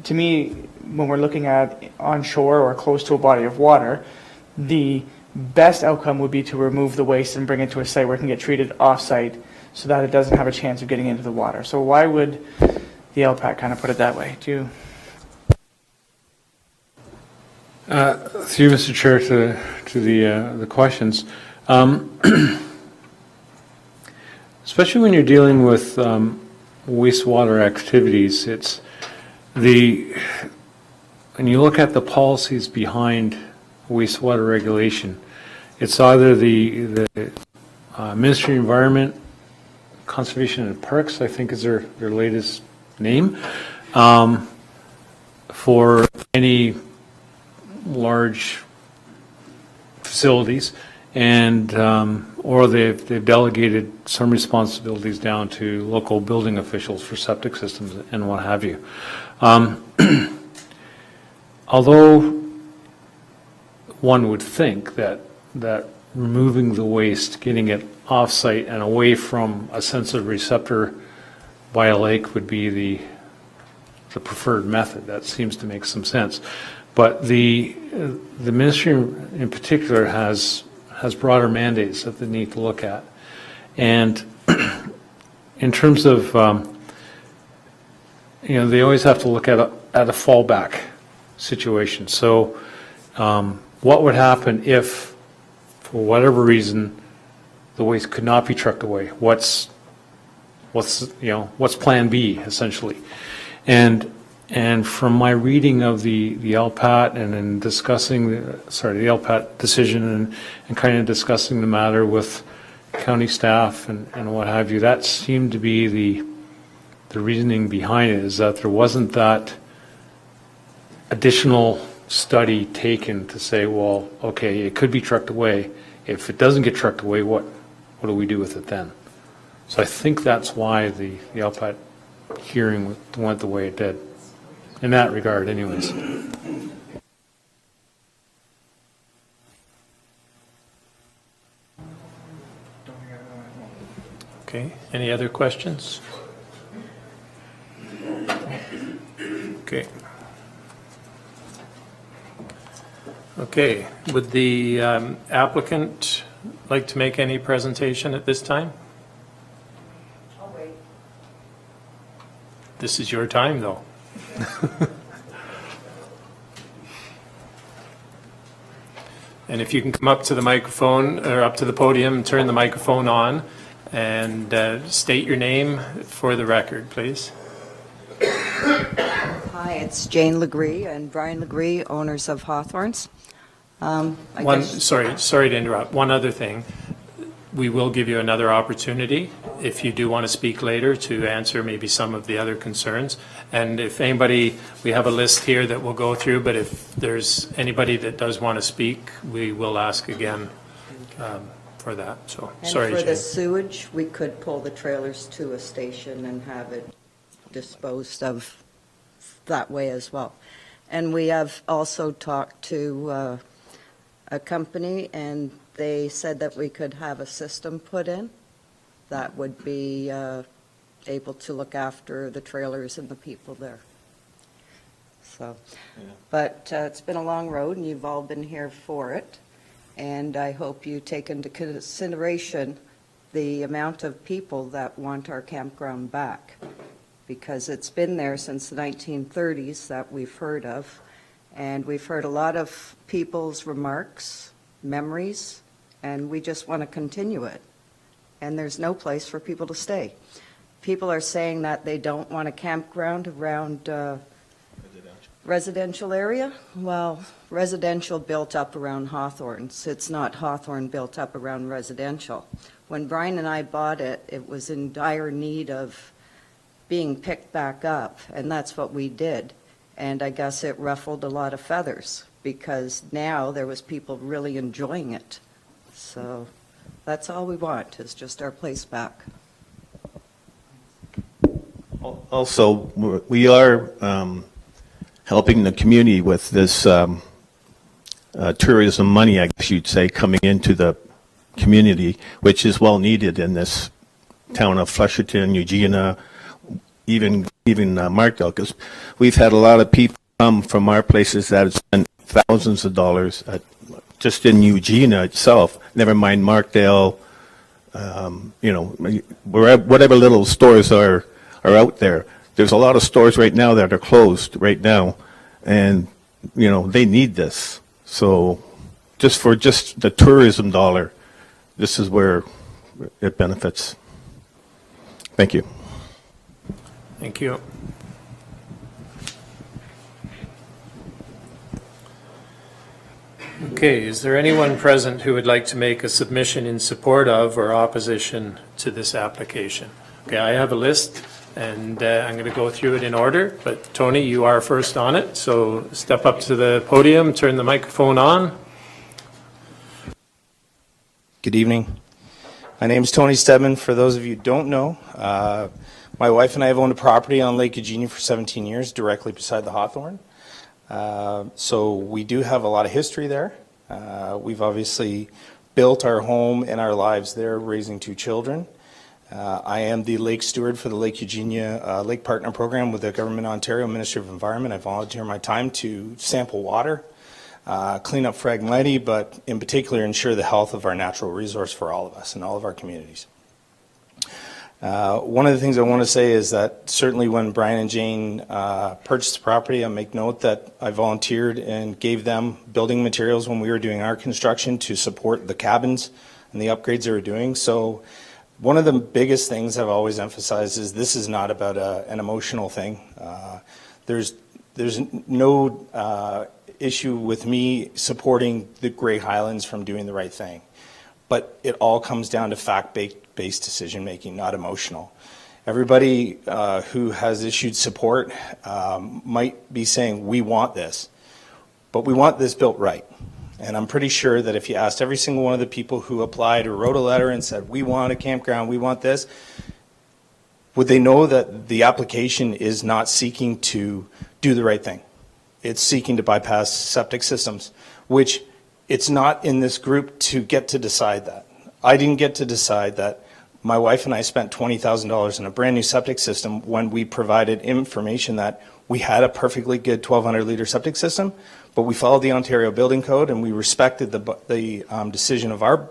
To me, when we're looking at onshore or close to a body of water, the best outcome would be to remove the waste and bring it to a site where it can get treated off-site so that it doesn't have a chance of getting into the water. So why would the LPAT kind of put it that way? Through Mr. Chair to the questions, especially when you're dealing with wastewater activities, it's when you look at the policies behind wastewater regulation, it's either the Ministry of Environment, Conservation and Parks, I think is their latest name, for any large facilities, and or they've delegated some responsibilities down to local building officials for septic systems and what have you. Although one would think that removing the waste, getting it off-site and away from a sensitive receptor by a lake would be the preferred method. That seems to make some sense. But the ministry in particular has broader mandates that they need to look at. And in terms of, they always have to look at a fallback situation. So what would happen if, for whatever reason, the waste could not be trucked away? What's plan B, essentially? And from my reading of the LPAT and in discussing the LPAT decision and kind of discussing the matter with county staff and what have you, that seemed to be the reasoning behind it, is that there wasn't that additional study taken to say, well, okay, it could be trucked away. If it doesn't get trucked away, what do we do with it then? So I think that's why the LPAT hearing went the way it did. In that regard, anyways. Okay, any other questions? Okay. Okay, would the applicant like to make any presentation at this time? I'll wait. This is your time, though. And if you can come up to the microphone, or up to the podium, and turn the microphone on, and state your name for the record, please. Hi, it's Jayne Legree and Brian Legree, owners of Hawthorns. Sorry to interrupt. One other thing. We will give you another opportunity if you do want to speak later to answer maybe some of the other concerns. And if anybody, we have a list here that we'll go through, but if there's anybody that does want to speak, we will ask again for that. So, sorry, And for the Jayne. sewage, we could pull the trailers to a station and have it disposed of that way as well. And we have also talked to a company, and they said that we could have a system put in that would be able to look after the trailers and the people there. So, but it's been a long road, and you've all been here for it. And I hope you take into consideration the amount of people that want our campground back, because it's been there since the 1930s that we've heard of. And we've heard a lot of people's remarks, memories, and we just want to continue it. And there's no place for people to stay. People are saying that they don't want a campground around residential area. Well, residential built up around Hawthorns. It's not Hawthorne built up around residential. When Brian and I bought it, it was in dire need of being picked back up, and that's what we did. And I guess it ruffled a lot of feathers, because now there was people really enjoying it. So that's all we want, is just our place back. Also, we are helping the community with this tourism money, I guess you'd say, coming into the community, which is well needed in this town of Flusherton, Eugenia, even Markdale, because we've had a lot of people come from our places that have spent thousands of dollars just in Eugenia itself, never mind Markdale, whatever little stores are out there. There's a lot of stores right now that are closed right now, and, they need this. So just for the tourism dollar, this is where it benefits. Thank you. Thank you. Okay, is there anyone present who would like to make a submission in support of or opposition to this application? Okay, I have a list, and I'm going to go through it in order, but Tony, you are first on it, so step up to the podium, turn the microphone on. Good evening. My name is Tony Stedman. For those of you who don't know, my wife and I have owned a property on Lake Eugenia for 17 years, directly beside the Hawthorne. So we do have a lot of history there. We've obviously built our home and our lives there, raising 2 children. I am the lake steward for the Lake Eugenia Lake Partner Program with the Government of Ontario Ministry of Environment. I volunteer my time to sample water, clean up Phragmites, but in particular ensure the health of our natural resource for all of us and all of our communities. One of the things I want to say is that certainly when Brian and Jayne purchased the property, I make note that I volunteered and gave them building materials when we were doing our construction to support the cabins and the upgrades they were doing. So one of the biggest things I've always emphasized is this is not about an emotional thing. There's no issue with me supporting the Grey Highlands from doing the right thing. But it all comes down to fact-based decision-making, not emotional. Everybody who has issued support might be saying, we want this, but we want this built right. And I'm pretty sure that if you asked every single one of the people who applied or wrote a letter and said, we want a campground, we want this, would they know that the application is not seeking to do the right thing? It's seeking to bypass septic systems, which it's not in this group to get to decide that. I didn't get to decide that. My wife and I spent $20,000 in a brand new septic system when we provided information that We had a perfectly good 1,200 liter septic system, but we followed the Ontario Building Code and we respected the decision of our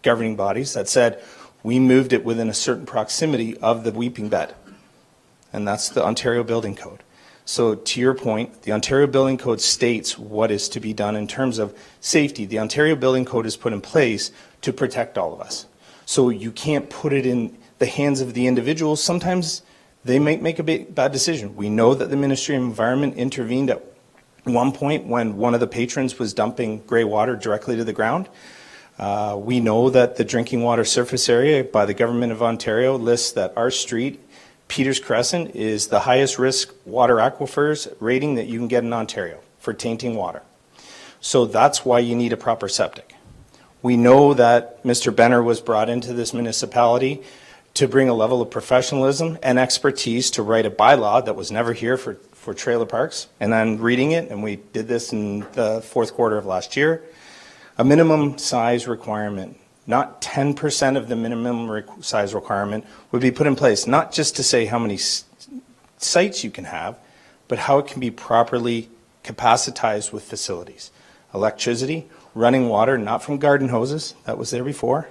governing bodies that said we moved it within a certain proximity of the weeping bed. And that's the Ontario Building Code. So to your point, the Ontario Building Code states what is to be done in terms of safety. The Ontario Building Code is put in place to protect all of us. So you can't put it in the hands of the individuals. Sometimes they might make a bad decision. We know that the Ministry of Environment intervened at one point when one of the patrons was dumping grey water directly to the ground. We know that the drinking water surface area by the Government of Ontario lists that our street, Peters Crescent, is the highest risk water aquifers rating that you can get in Ontario for tainting water. So that's why you need a proper septic. We know that Mr. Benner was brought into this municipality to bring a level of professionalism and expertise to write a bylaw that was never here for trailer parks. And I'm reading it, and we did this in the fourth quarter of last year. A minimum size requirement, not 10% of the minimum size requirement, would be put in place, not just to say how many sites you can have, but how it can be properly capacitized with facilities. Electricity, running water, not from garden hoses, that was there before.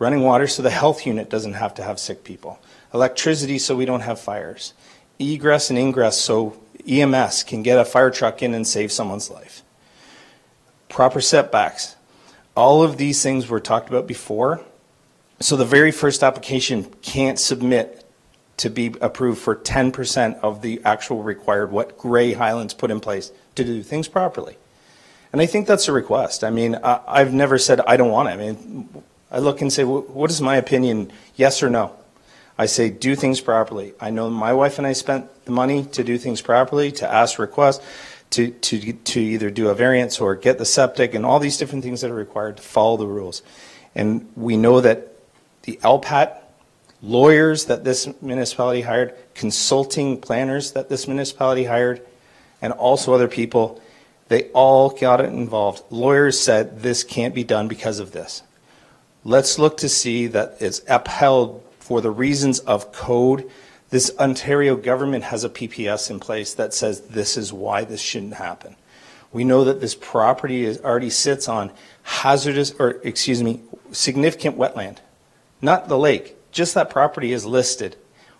Running water so the health unit doesn't have to have sick people. Electricity so we don't have fires. Egress and ingress so EMS can get a fire truck in and save someone's life. Proper setbacks. All of these things were talked about before. So the very first application can't submit to be approved for 10% of the actual required what Grey Highlands put in place to do things properly. And I think that's a request. I mean, I've never said I don't want it. I mean, I look and say, what is my opinion, yes or no? I say, do things properly. I know my wife and I spent the money to do things properly, to ask requests, to either do a variance or get the septic and all these different things that are required to follow the rules. And we know that the LPAT, lawyers that this municipality hired, consulting planners that this municipality hired, and also other people, they all got it involved. Lawyers said this can't be done because of this. Let's look to see that it's upheld for the reasons of code. This Ontario government has a PPS in place that says this is why this shouldn't happen. We know that this property already sits on significant wetland, not the lake, just that property is listed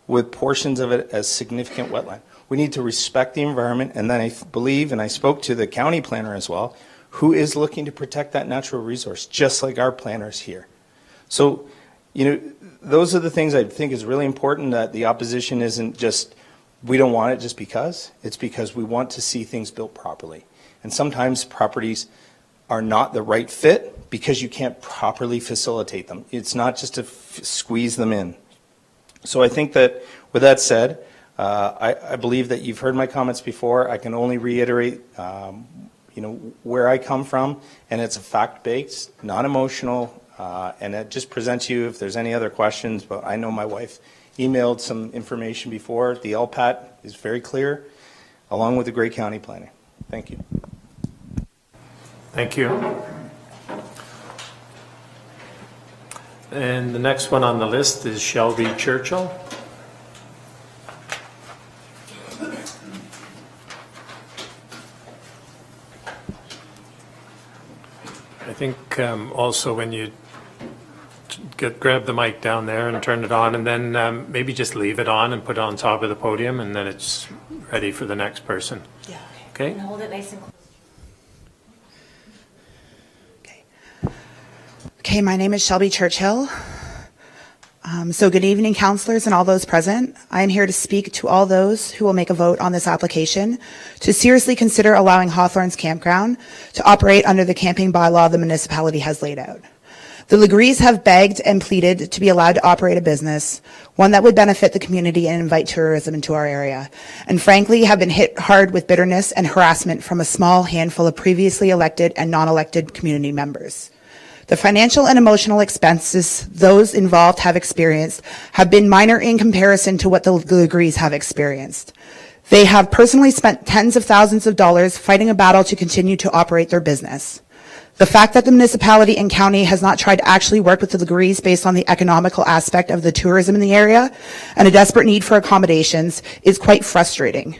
with portions of it as significant wetland. We need to respect the environment, and then I believe, and I spoke to the county planner as well, who is looking to protect that natural resource, just like our planners here. So, you know, those are the things I think is really important, that the opposition isn't just, we don't want it just because, it's because we want to see things built properly. And sometimes properties are not the right fit because you can't properly facilitate them. It's not just to squeeze them in. So I think that with that said, I believe that you've heard my comments before. I can only reiterate, you know, where I come from, and it's a fact-based, not emotional, and it just presents you if there's any other questions. But I know my wife emailed some information before. The LPAT is very clear, along with the Grey County planning. Thank you. Thank you. And the next one on the list is Shelby Churchill. I think also when you grab the mic down there and turn it on, and then maybe just leave it on and put it on top of the podium, and then it's ready for the next person. Yeah. Okay? And hold it nice and close. Okay, my name is Shelby Churchill. So good evening, councillors and all those present. I am here to speak to all those who will make a vote on this application to seriously consider allowing Hawthorne's Campground to operate under the camping bylaw the municipality has laid out. The Legrees have begged and pleaded to be allowed to operate a business, one that would benefit the community and invite tourism into our area, and frankly have been hit hard with bitterness and harassment from a small handful of previously elected and non-elected community members. The financial and emotional expenses those involved have experienced have been minor in comparison to what the Legrees have experienced. They have personally spent tens of thousands of dollars fighting a battle to continue to operate their business. The fact that the municipality and county has not tried to actually work with the Legrees based on the economical aspect of the tourism in the area and a desperate need for accommodations is quite frustrating.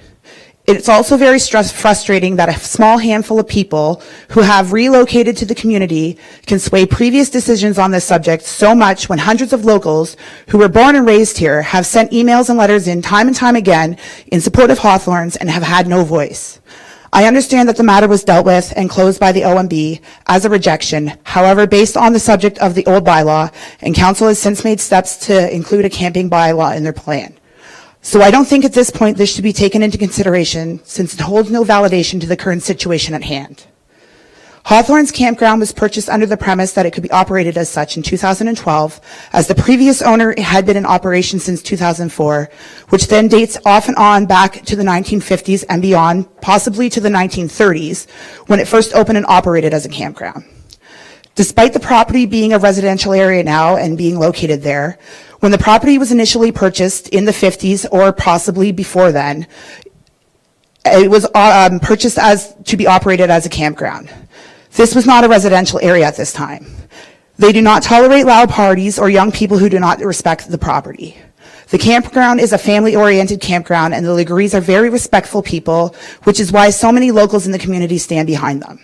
It's also very frustrating that a small handful of people who have relocated to the community can sway previous decisions on this subject so much when hundreds of locals who were born and raised here have sent emails and letters in time and time again in support of Hawthorns and have had no voice. I understand that the matter was dealt with and closed by the OMB as a rejection. However, based on the subject of the old bylaw, and council has since made steps to include a camping bylaw in their plan. So I don't think at this point this should be taken into consideration since it holds no validation to the current situation at hand. Hawthorns Campground was purchased under the premise that it could be operated as such in 2012, as the previous owner had been in operation since 2004, which then dates off and on back to the 1950s and beyond, possibly to the 1930s, when it first opened and operated as a campground. Despite the property being a residential area now and being located there, when the property was initially purchased in the 50s or possibly before then, it was purchased as to be operated as a campground. This was not a residential area at this time. They do not tolerate loud parties or young people who do not respect the property. The campground is a family-oriented campground, and the Legrees are very respectful people, which is why so many locals in the community stand behind them.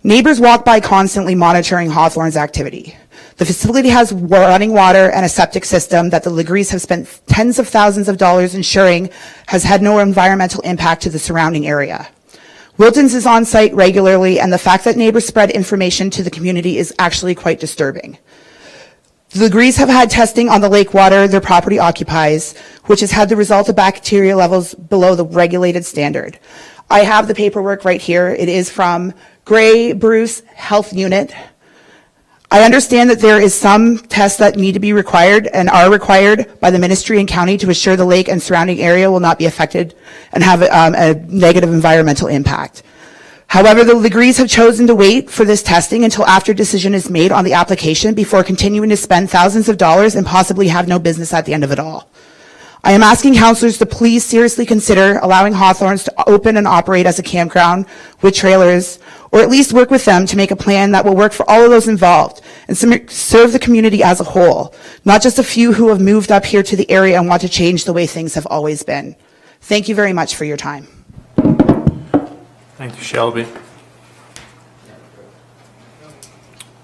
Neighbors walk by constantly monitoring Hawthorn's activity. The facility has running water and a septic system that the Legrees have spent tens of thousands of dollars ensuring has had no environmental impact to the surrounding area. Wilton's is on site regularly, and the fact that neighbors spread information to the community is actually quite disturbing. The Legrees have had testing on the lake water their property occupies, which has had the result of bacteria levels below the regulated standard. I have the paperwork right here. It is from Gray Bruce Health Unit. I understand that there is some tests that need to be required and are required by the ministry and county to assure the lake and surrounding area will not be affected and have a negative environmental impact. However, the Legrees have chosen to wait for this testing until after decision is made on the application before continuing to spend thousands of dollars and possibly have no business at the end of it all. I am asking councilors to please seriously consider allowing Hawthorns to open and operate as a campground with trailers, or at least work with them to make a plan that will work for all of those involved and serve the community as a whole, not just a few who have moved up here to the area and want to change the way things have always been. Thank you very much for your time. Thank you, Shelby.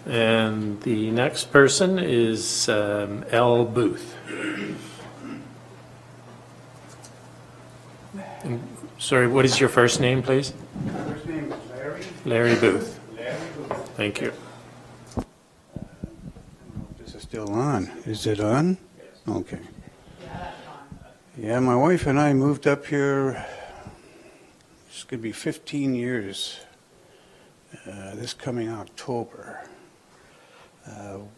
And the next person is L. Booth. Sorry, what is your first name, please? First name is Larry. Larry Booth. Larry Booth. Thank you. This is still on. Is it on? Yes. Okay. Yeah, my wife and I moved up here, it's going to be 15 years this coming October.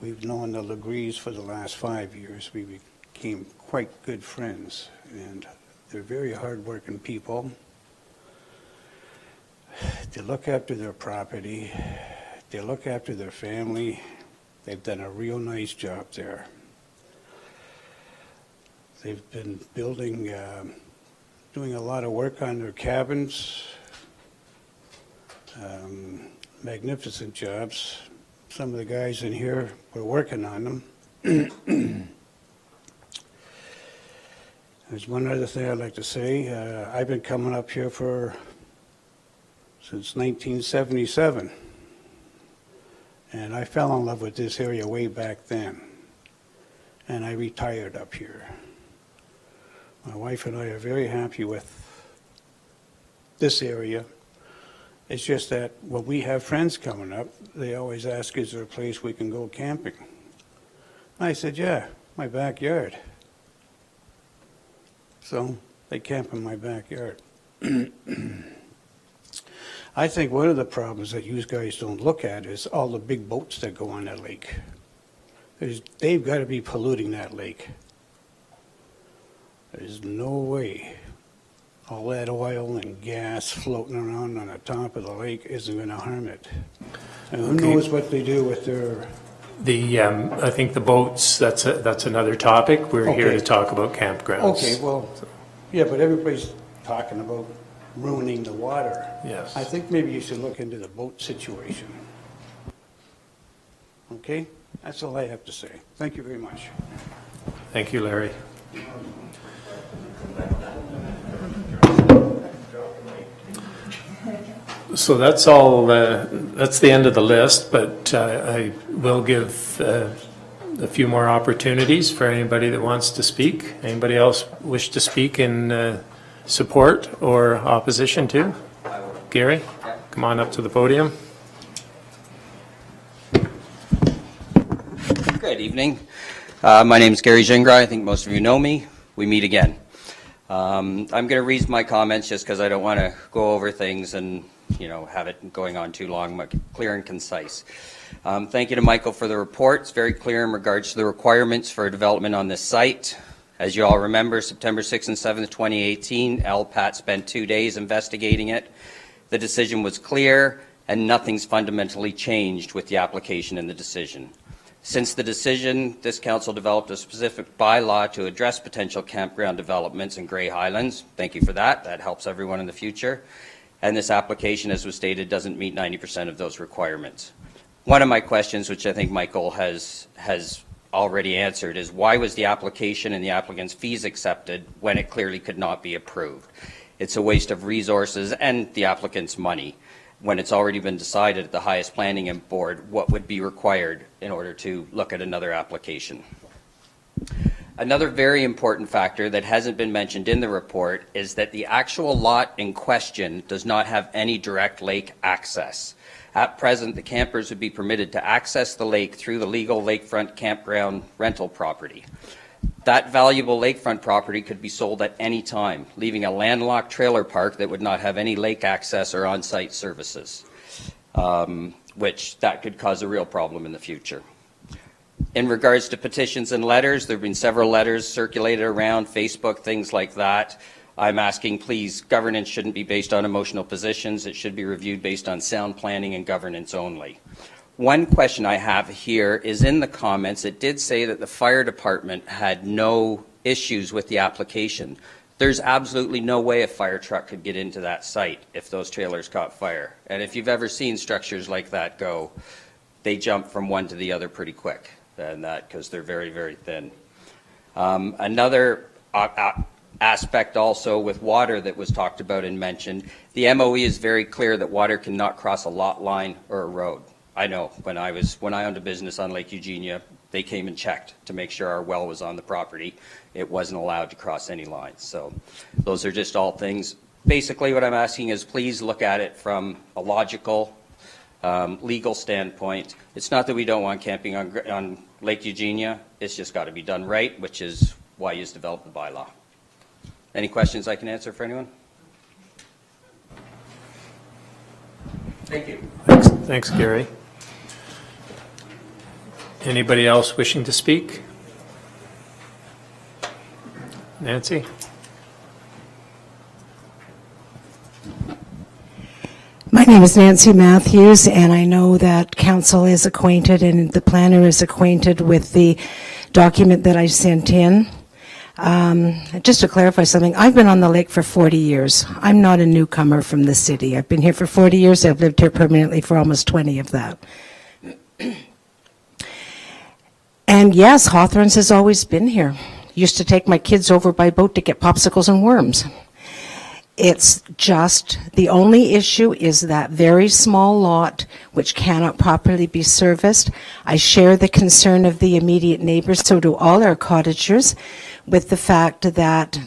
We've known the Legrees for the last 5 years. We became quite good friends, and they're very hard-working people. They look after their property. They look after their family. They've done a real nice job there. They've been building, doing a lot of work on their cabins. Magnificent jobs. Some of the guys in here were working on them. There's one other thing I'd like to say. I've been coming up here since 1977. And I fell in love with this area way back then. And I retired up here. My wife and I are very happy with this area. It's just that when we have friends coming up, they always ask, is there a place we can go camping? I said, yeah, my backyard. So they camp in my backyard. I think one of the problems that you guys don't look at is all the big boats that go on that lake. They've got to be polluting that lake. There's no way all that oil and gas floating around on the top of the lake isn't going to harm it. And who knows what they do with their... I think the boats, that's another topic. We're here to talk about campgrounds. Okay, well, yeah, but everybody's talking about ruining the water. Yes. I think maybe you should look into the boat situation. Okay? That's all I have to say. Thank you very much. Thank you, Larry. So that's all, that's the end of the list, but I will give a few more opportunities for anybody that wants to speak. Anybody else wish to speak in support or opposition to? Gary, come on up to the podium. Good evening. My name is Gary Gingra. I think most of you know me. We meet again. I'm going to read my comments just because I don't want to go over things and have it going on too long, but clear and concise. Thank you to Michael for the report. It's very clear in regards to the requirements for development on this site. As you all remember, September 6th and 7th, 2018, LPAT spent 2 days investigating it. The decision was clear, and nothing's fundamentally changed with the application and the decision. Since the decision, this council developed a specific bylaw to address potential campground developments in Grey Highlands. Thank you for that. That helps everyone in the future. And this application, as was stated, doesn't meet 90% of those requirements. One of my questions, which I think Michael has already answered, is why was the application and the applicant's fees accepted when it clearly could not be approved? It's a waste of resources and the applicant's money when it's already been decided at the highest planning board what would be required in order to look at another application. Another very important factor that hasn't been mentioned in the report is that the actual lot in question does not have any direct lake access. At present, the campers would be permitted to access the lake through the legal lakefront campground rental property. That valuable lakefront property could be sold at any time, leaving a landlocked trailer park that would not have any lake access or on-site services, which that could cause a real problem in the future. In regards to petitions and letters, there have been several letters circulated around Facebook, things like that. I'm asking, please, governance shouldn't be based on emotional positions. It should be reviewed based on sound planning and governance only. One question I have here is in the comments, it did say that the fire department had no issues with the application. There's absolutely no way a fire truck could get into that site if those trailers caught fire. And if you've ever seen structures like that go, they jump from one to the other pretty quick, and that because they're very, very thin. Another aspect also with water that was talked about and mentioned, the MOE is very clear that water cannot cross a lot line or a road. I know when I owned a business on Lake Eugenia, they came and checked to make sure our well was on the property. It wasn't allowed to cross any lines. So those are just all things. Basically what I'm asking is please look at it from a logical, legal standpoint. It's not that we don't want camping on Lake Eugenia. It's just got to be done right, which is why you developed the bylaw. Any questions I can answer for anyone? Thank you. Thanks, Gary. Anybody else wishing to speak? Nancy? My name is Nancy Matthews, and I know that council is acquainted and the planner is acquainted with the document that I sent in. Just to clarify something, I've been on the lake for 40 years. I'm not a newcomer from the city. I've been here for 40 years. I've lived here permanently for almost 20 of that. And yes, Hawthorne's has always been here. Used to take my kids over by boat to get popsicles and worms. It's just, the only issue is that very small lot which cannot properly be serviced. I share the concern of the immediate neighbors, so do all our cottagers, with the fact that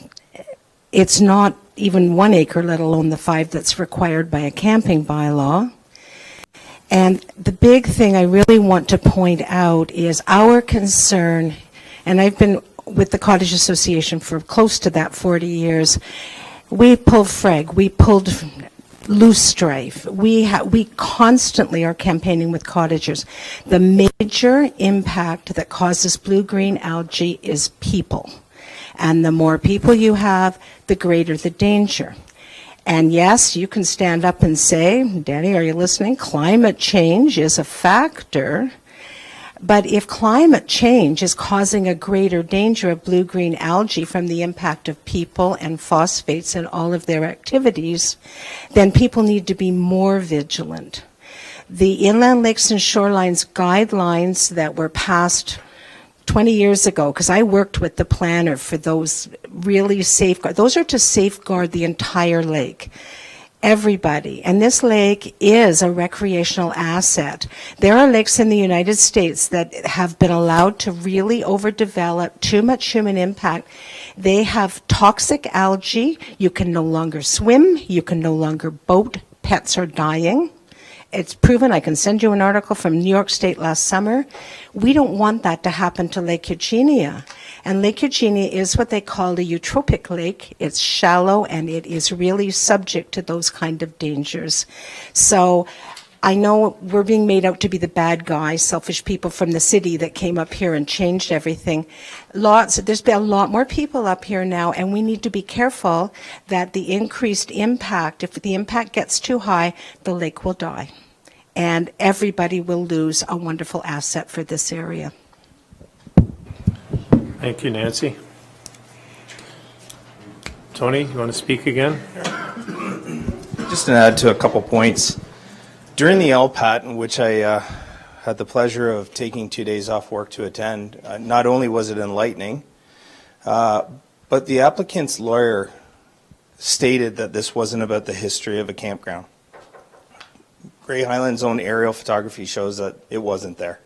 it's not even 1 acre, let alone the 5 that's required by a camping bylaw. And the big thing I really want to point out is our concern, and I've been with the Cottage Association for close to that 40 years, we pulled frag, we pulled loose strife. We constantly are campaigning with cottagers. The major impact that causes blue-green algae is people. And the more people you have, the greater the danger. And yes, you can stand up and say, Danny, are you listening? Climate change is a factor. But if climate change is causing a greater danger of blue-green algae from the impact of people and phosphates and all of their activities, then people need to be more vigilant. The Inland Lakes and Shorelines guidelines that were passed 20 years ago, because I worked with the planner for those really those are to safeguard the entire lake. everybody. And this lake is a recreational asset. There are lakes in the United States that have been allowed to really overdevelop, too much human impact. They have toxic algae. You can no longer swim. You can no longer boat. Pets are dying. It's proven. I can send you an article from New York State last summer. We don't want that to happen to Lake Eugenia. And Lake Eugenia is what they call a eutrophic lake. It's shallow and it is really subject to those kind of dangers. So I know we're being made out to be the bad guys, selfish people from the city that came up here and changed everything. There's been a lot more people up here now, and we need to be careful that the increased impact, if the impact gets too high, the lake will die. And everybody will lose a wonderful asset for this area. Thank you, Nancy. Tony, you want to speak again? Just to add to a couple points. During the LPAT, in which I had the pleasure of taking 2 days off work to attend, not only was it enlightening, but the applicant's lawyer stated that this wasn't about the history of a campground. Grey Highlands' own aerial photography shows that it wasn't there.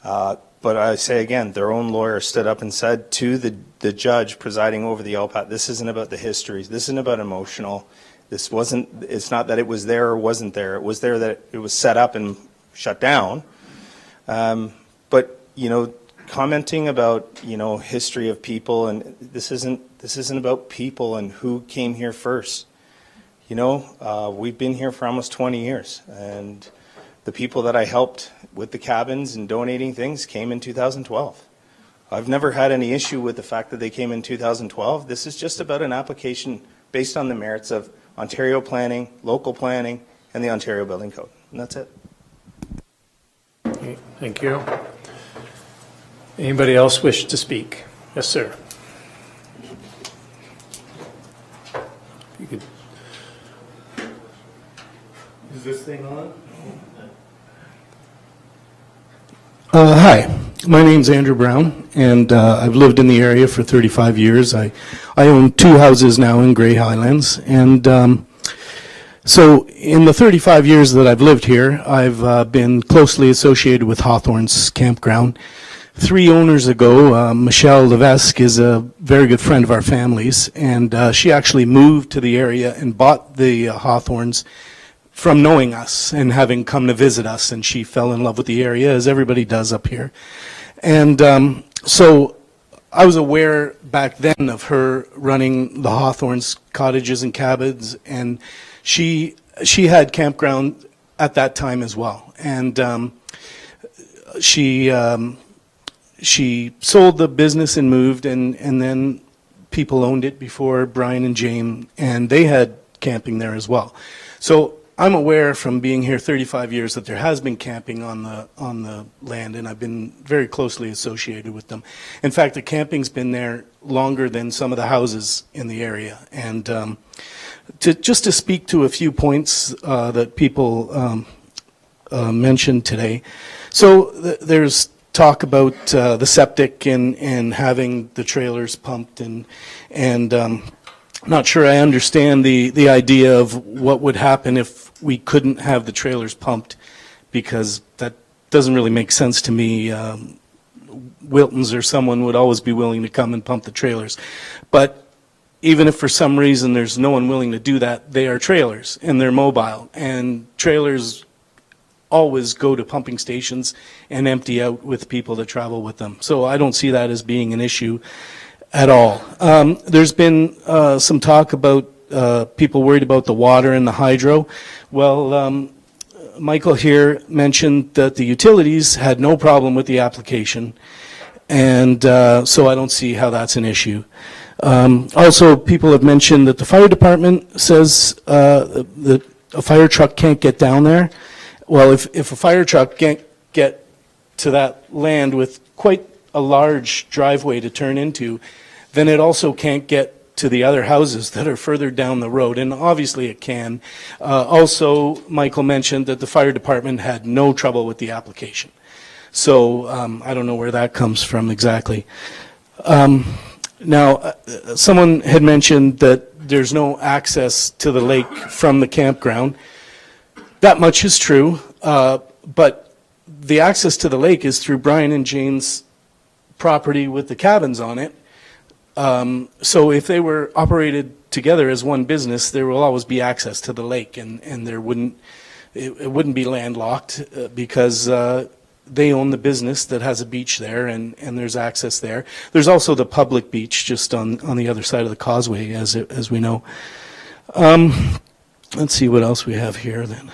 But I say again, their own lawyer stood up and said to the judge presiding over the LPAT, this isn't about the history, this isn't about emotional. It's not that it was there or wasn't there. It was there that it was set up and shut down. But, commenting about, history of people, and this isn't about people and who came here first. We've been here for almost 20 years, and the people that I helped with the cabins and donating things came in 2012. I've never had any issue with the fact that they came in 2012. This is just about an application based on the merits of Ontario planning, local planning, and the Ontario Building Code. And that's it. Okay, thank you. Anybody else wish to speak? Yes, sir. You could. Is this thing on? Hi, my name's Andrew Brown, and I've lived in the area for 35 years. I own 2 houses now in Grey Highlands, and so in the 35 years that I've lived here, I've been closely associated with Hawthorne's campground. 3 owners ago, Michelle Levesque is a very good friend of our family's, and she actually moved to the area and bought the Hawthornes from knowing us and having come to visit us, and she fell in love with the area, as everybody does up here. And so I was aware back then of her running the Hawthorne's cottages and cabins, and she had campground at that time as well. And she sold the business and moved, and then people owned it before Brian and Jayne, and they had camping there as well. So I'm aware from being here 35 years that there has been camping on the land, and I've been very closely associated with them. In fact, the camping's been there longer than some of the houses in the area. And just to speak to a few points that people mentioned today. So there's talk about the septic and having the trailers pumped, and not sure I understand the idea of what would happen if we couldn't have the trailers pumped, because that doesn't really make sense to me. Wilton's or someone would always be willing to come and pump the trailers. But even if for some reason there's no one willing to do that, they are trailers and they're mobile, and trailers always go to pumping stations and empty out with people that travel with them. So I don't see that as being an issue at all. There's been some talk about people worried about the water and the hydro. Well, Michael here mentioned that the utilities had no problem with the application, and so I don't see how that's an issue. Also, people have mentioned that the fire department says that a fire truck can't get down there. Well, if a fire truck can't get to that land with quite a large driveway to turn into, then it also can't get to the other houses that are further down the road, and obviously it can. Also, Michael mentioned that the fire department had no trouble with the application. So I don't know where that comes from exactly. Now, someone had mentioned that there's no access to the lake from the campground. That much is true, but the access to the lake is through Brian and Jayne's property with the cabins on it. So if they were operated together as one business, there will always be access to the lake, and there wouldn't, it wouldn't be landlocked because they own the business that has a beach there, and there's access there. There's also the public beach just on the other side of the causeway, as we know. Let's see what else we have here then.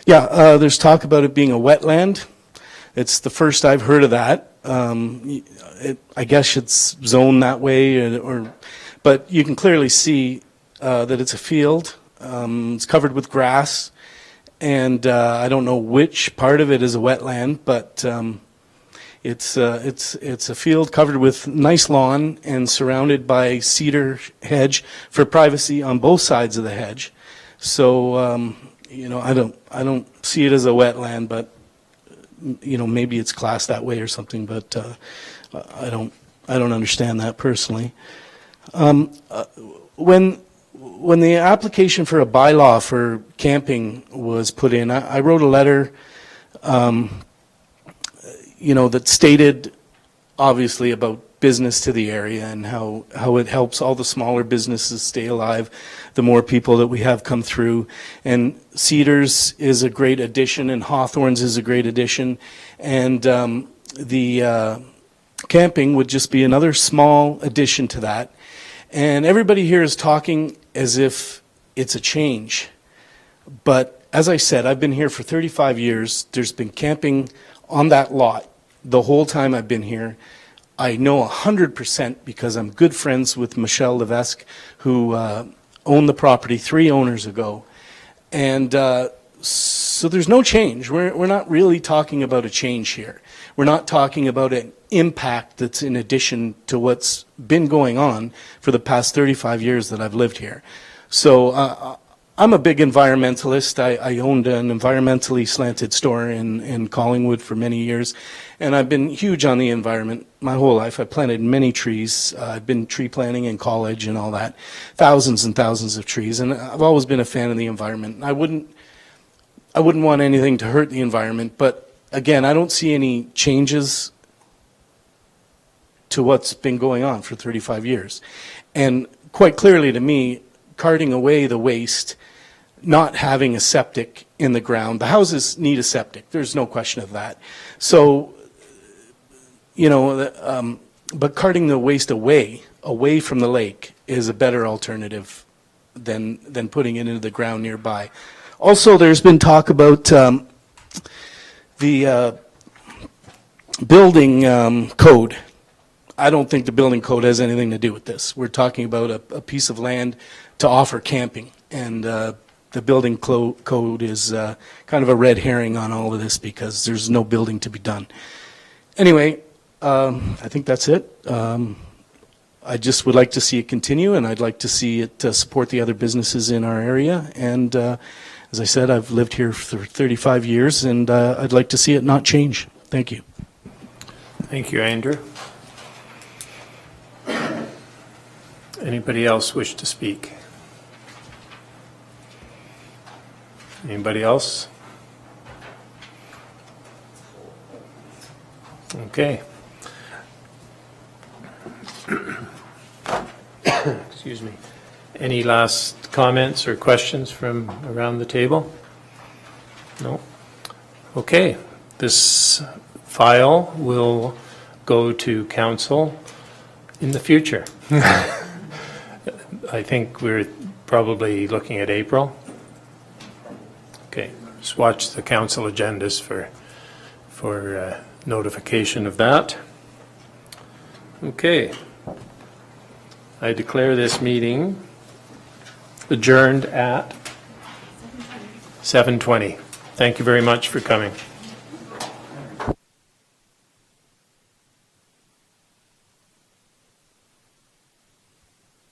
Yeah, there's talk about it being a wetland. It's the first I've heard of that. I guess it's zoned that way, but you can clearly see that it's a field. It's covered with grass, and I don't know which part of it is a wetland, but it's a field covered with nice lawn and surrounded by cedar hedge for privacy on both sides of the hedge. So you know, I don't see it as a wetland, but you know, maybe it's classed that way or something, but I don't understand that personally. When the application for a bylaw for camping was put in, I wrote a letter, you know, that stated obviously about business to the area and how it helps all the smaller businesses stay alive, the more people that we have come through. And Cedars is a great addition, and Hawthorns is a great addition, and the camping would just be another small addition to that. And everybody here is talking as if it's a change. But as I said, I've been here for 35 years. There's been camping on that lot the whole time I've been here. I know 100% because I'm good friends with Michelle Levesque, who owned the property 3 owners ago. And so there's no change. We're not really talking about a change here. We're not talking about an impact that's in addition to what's been going on for the past 35 years that I've lived here. So I'm a big environmentalist. I owned an environmentally slanted store in Collingwood for many years, and I've been huge on the environment my whole life. I planted many trees. I've been tree planting in college and all that, thousands and thousands of trees, and I've always been a fan of the environment. I wouldn't want anything to hurt the environment, but again, I don't see any changes to what's been going on for 35 years. And quite clearly to me, carting away the waste, not having a septic in the ground, the houses need a septic, there's no question of that. So, you know, but carting the waste away from the lake is a better alternative than putting it into the ground nearby. Also, there's been talk about the building code. I don't think the building code has anything to do with this. We're talking about a piece of land to offer camping, and the building code is kind of a red herring on all of this because there's no building to be done. Anyway, I think that's it. I just would like to see it continue, and I'd like to see it support the other businesses in our area. And as I said, I've lived here for 35 years, and I'd like to see it not change. Thank you. Thank you, Andrew. Anybody else wish to speak? Anybody else? Okay. Excuse me. Any last comments or questions from around the table? No? Okay. This file will go to council in the future. I think we're probably looking at April. Okay, just watch the council agendas for notification of that. Okay, I declare this meeting adjourned at 7:20. Thank you very much for coming.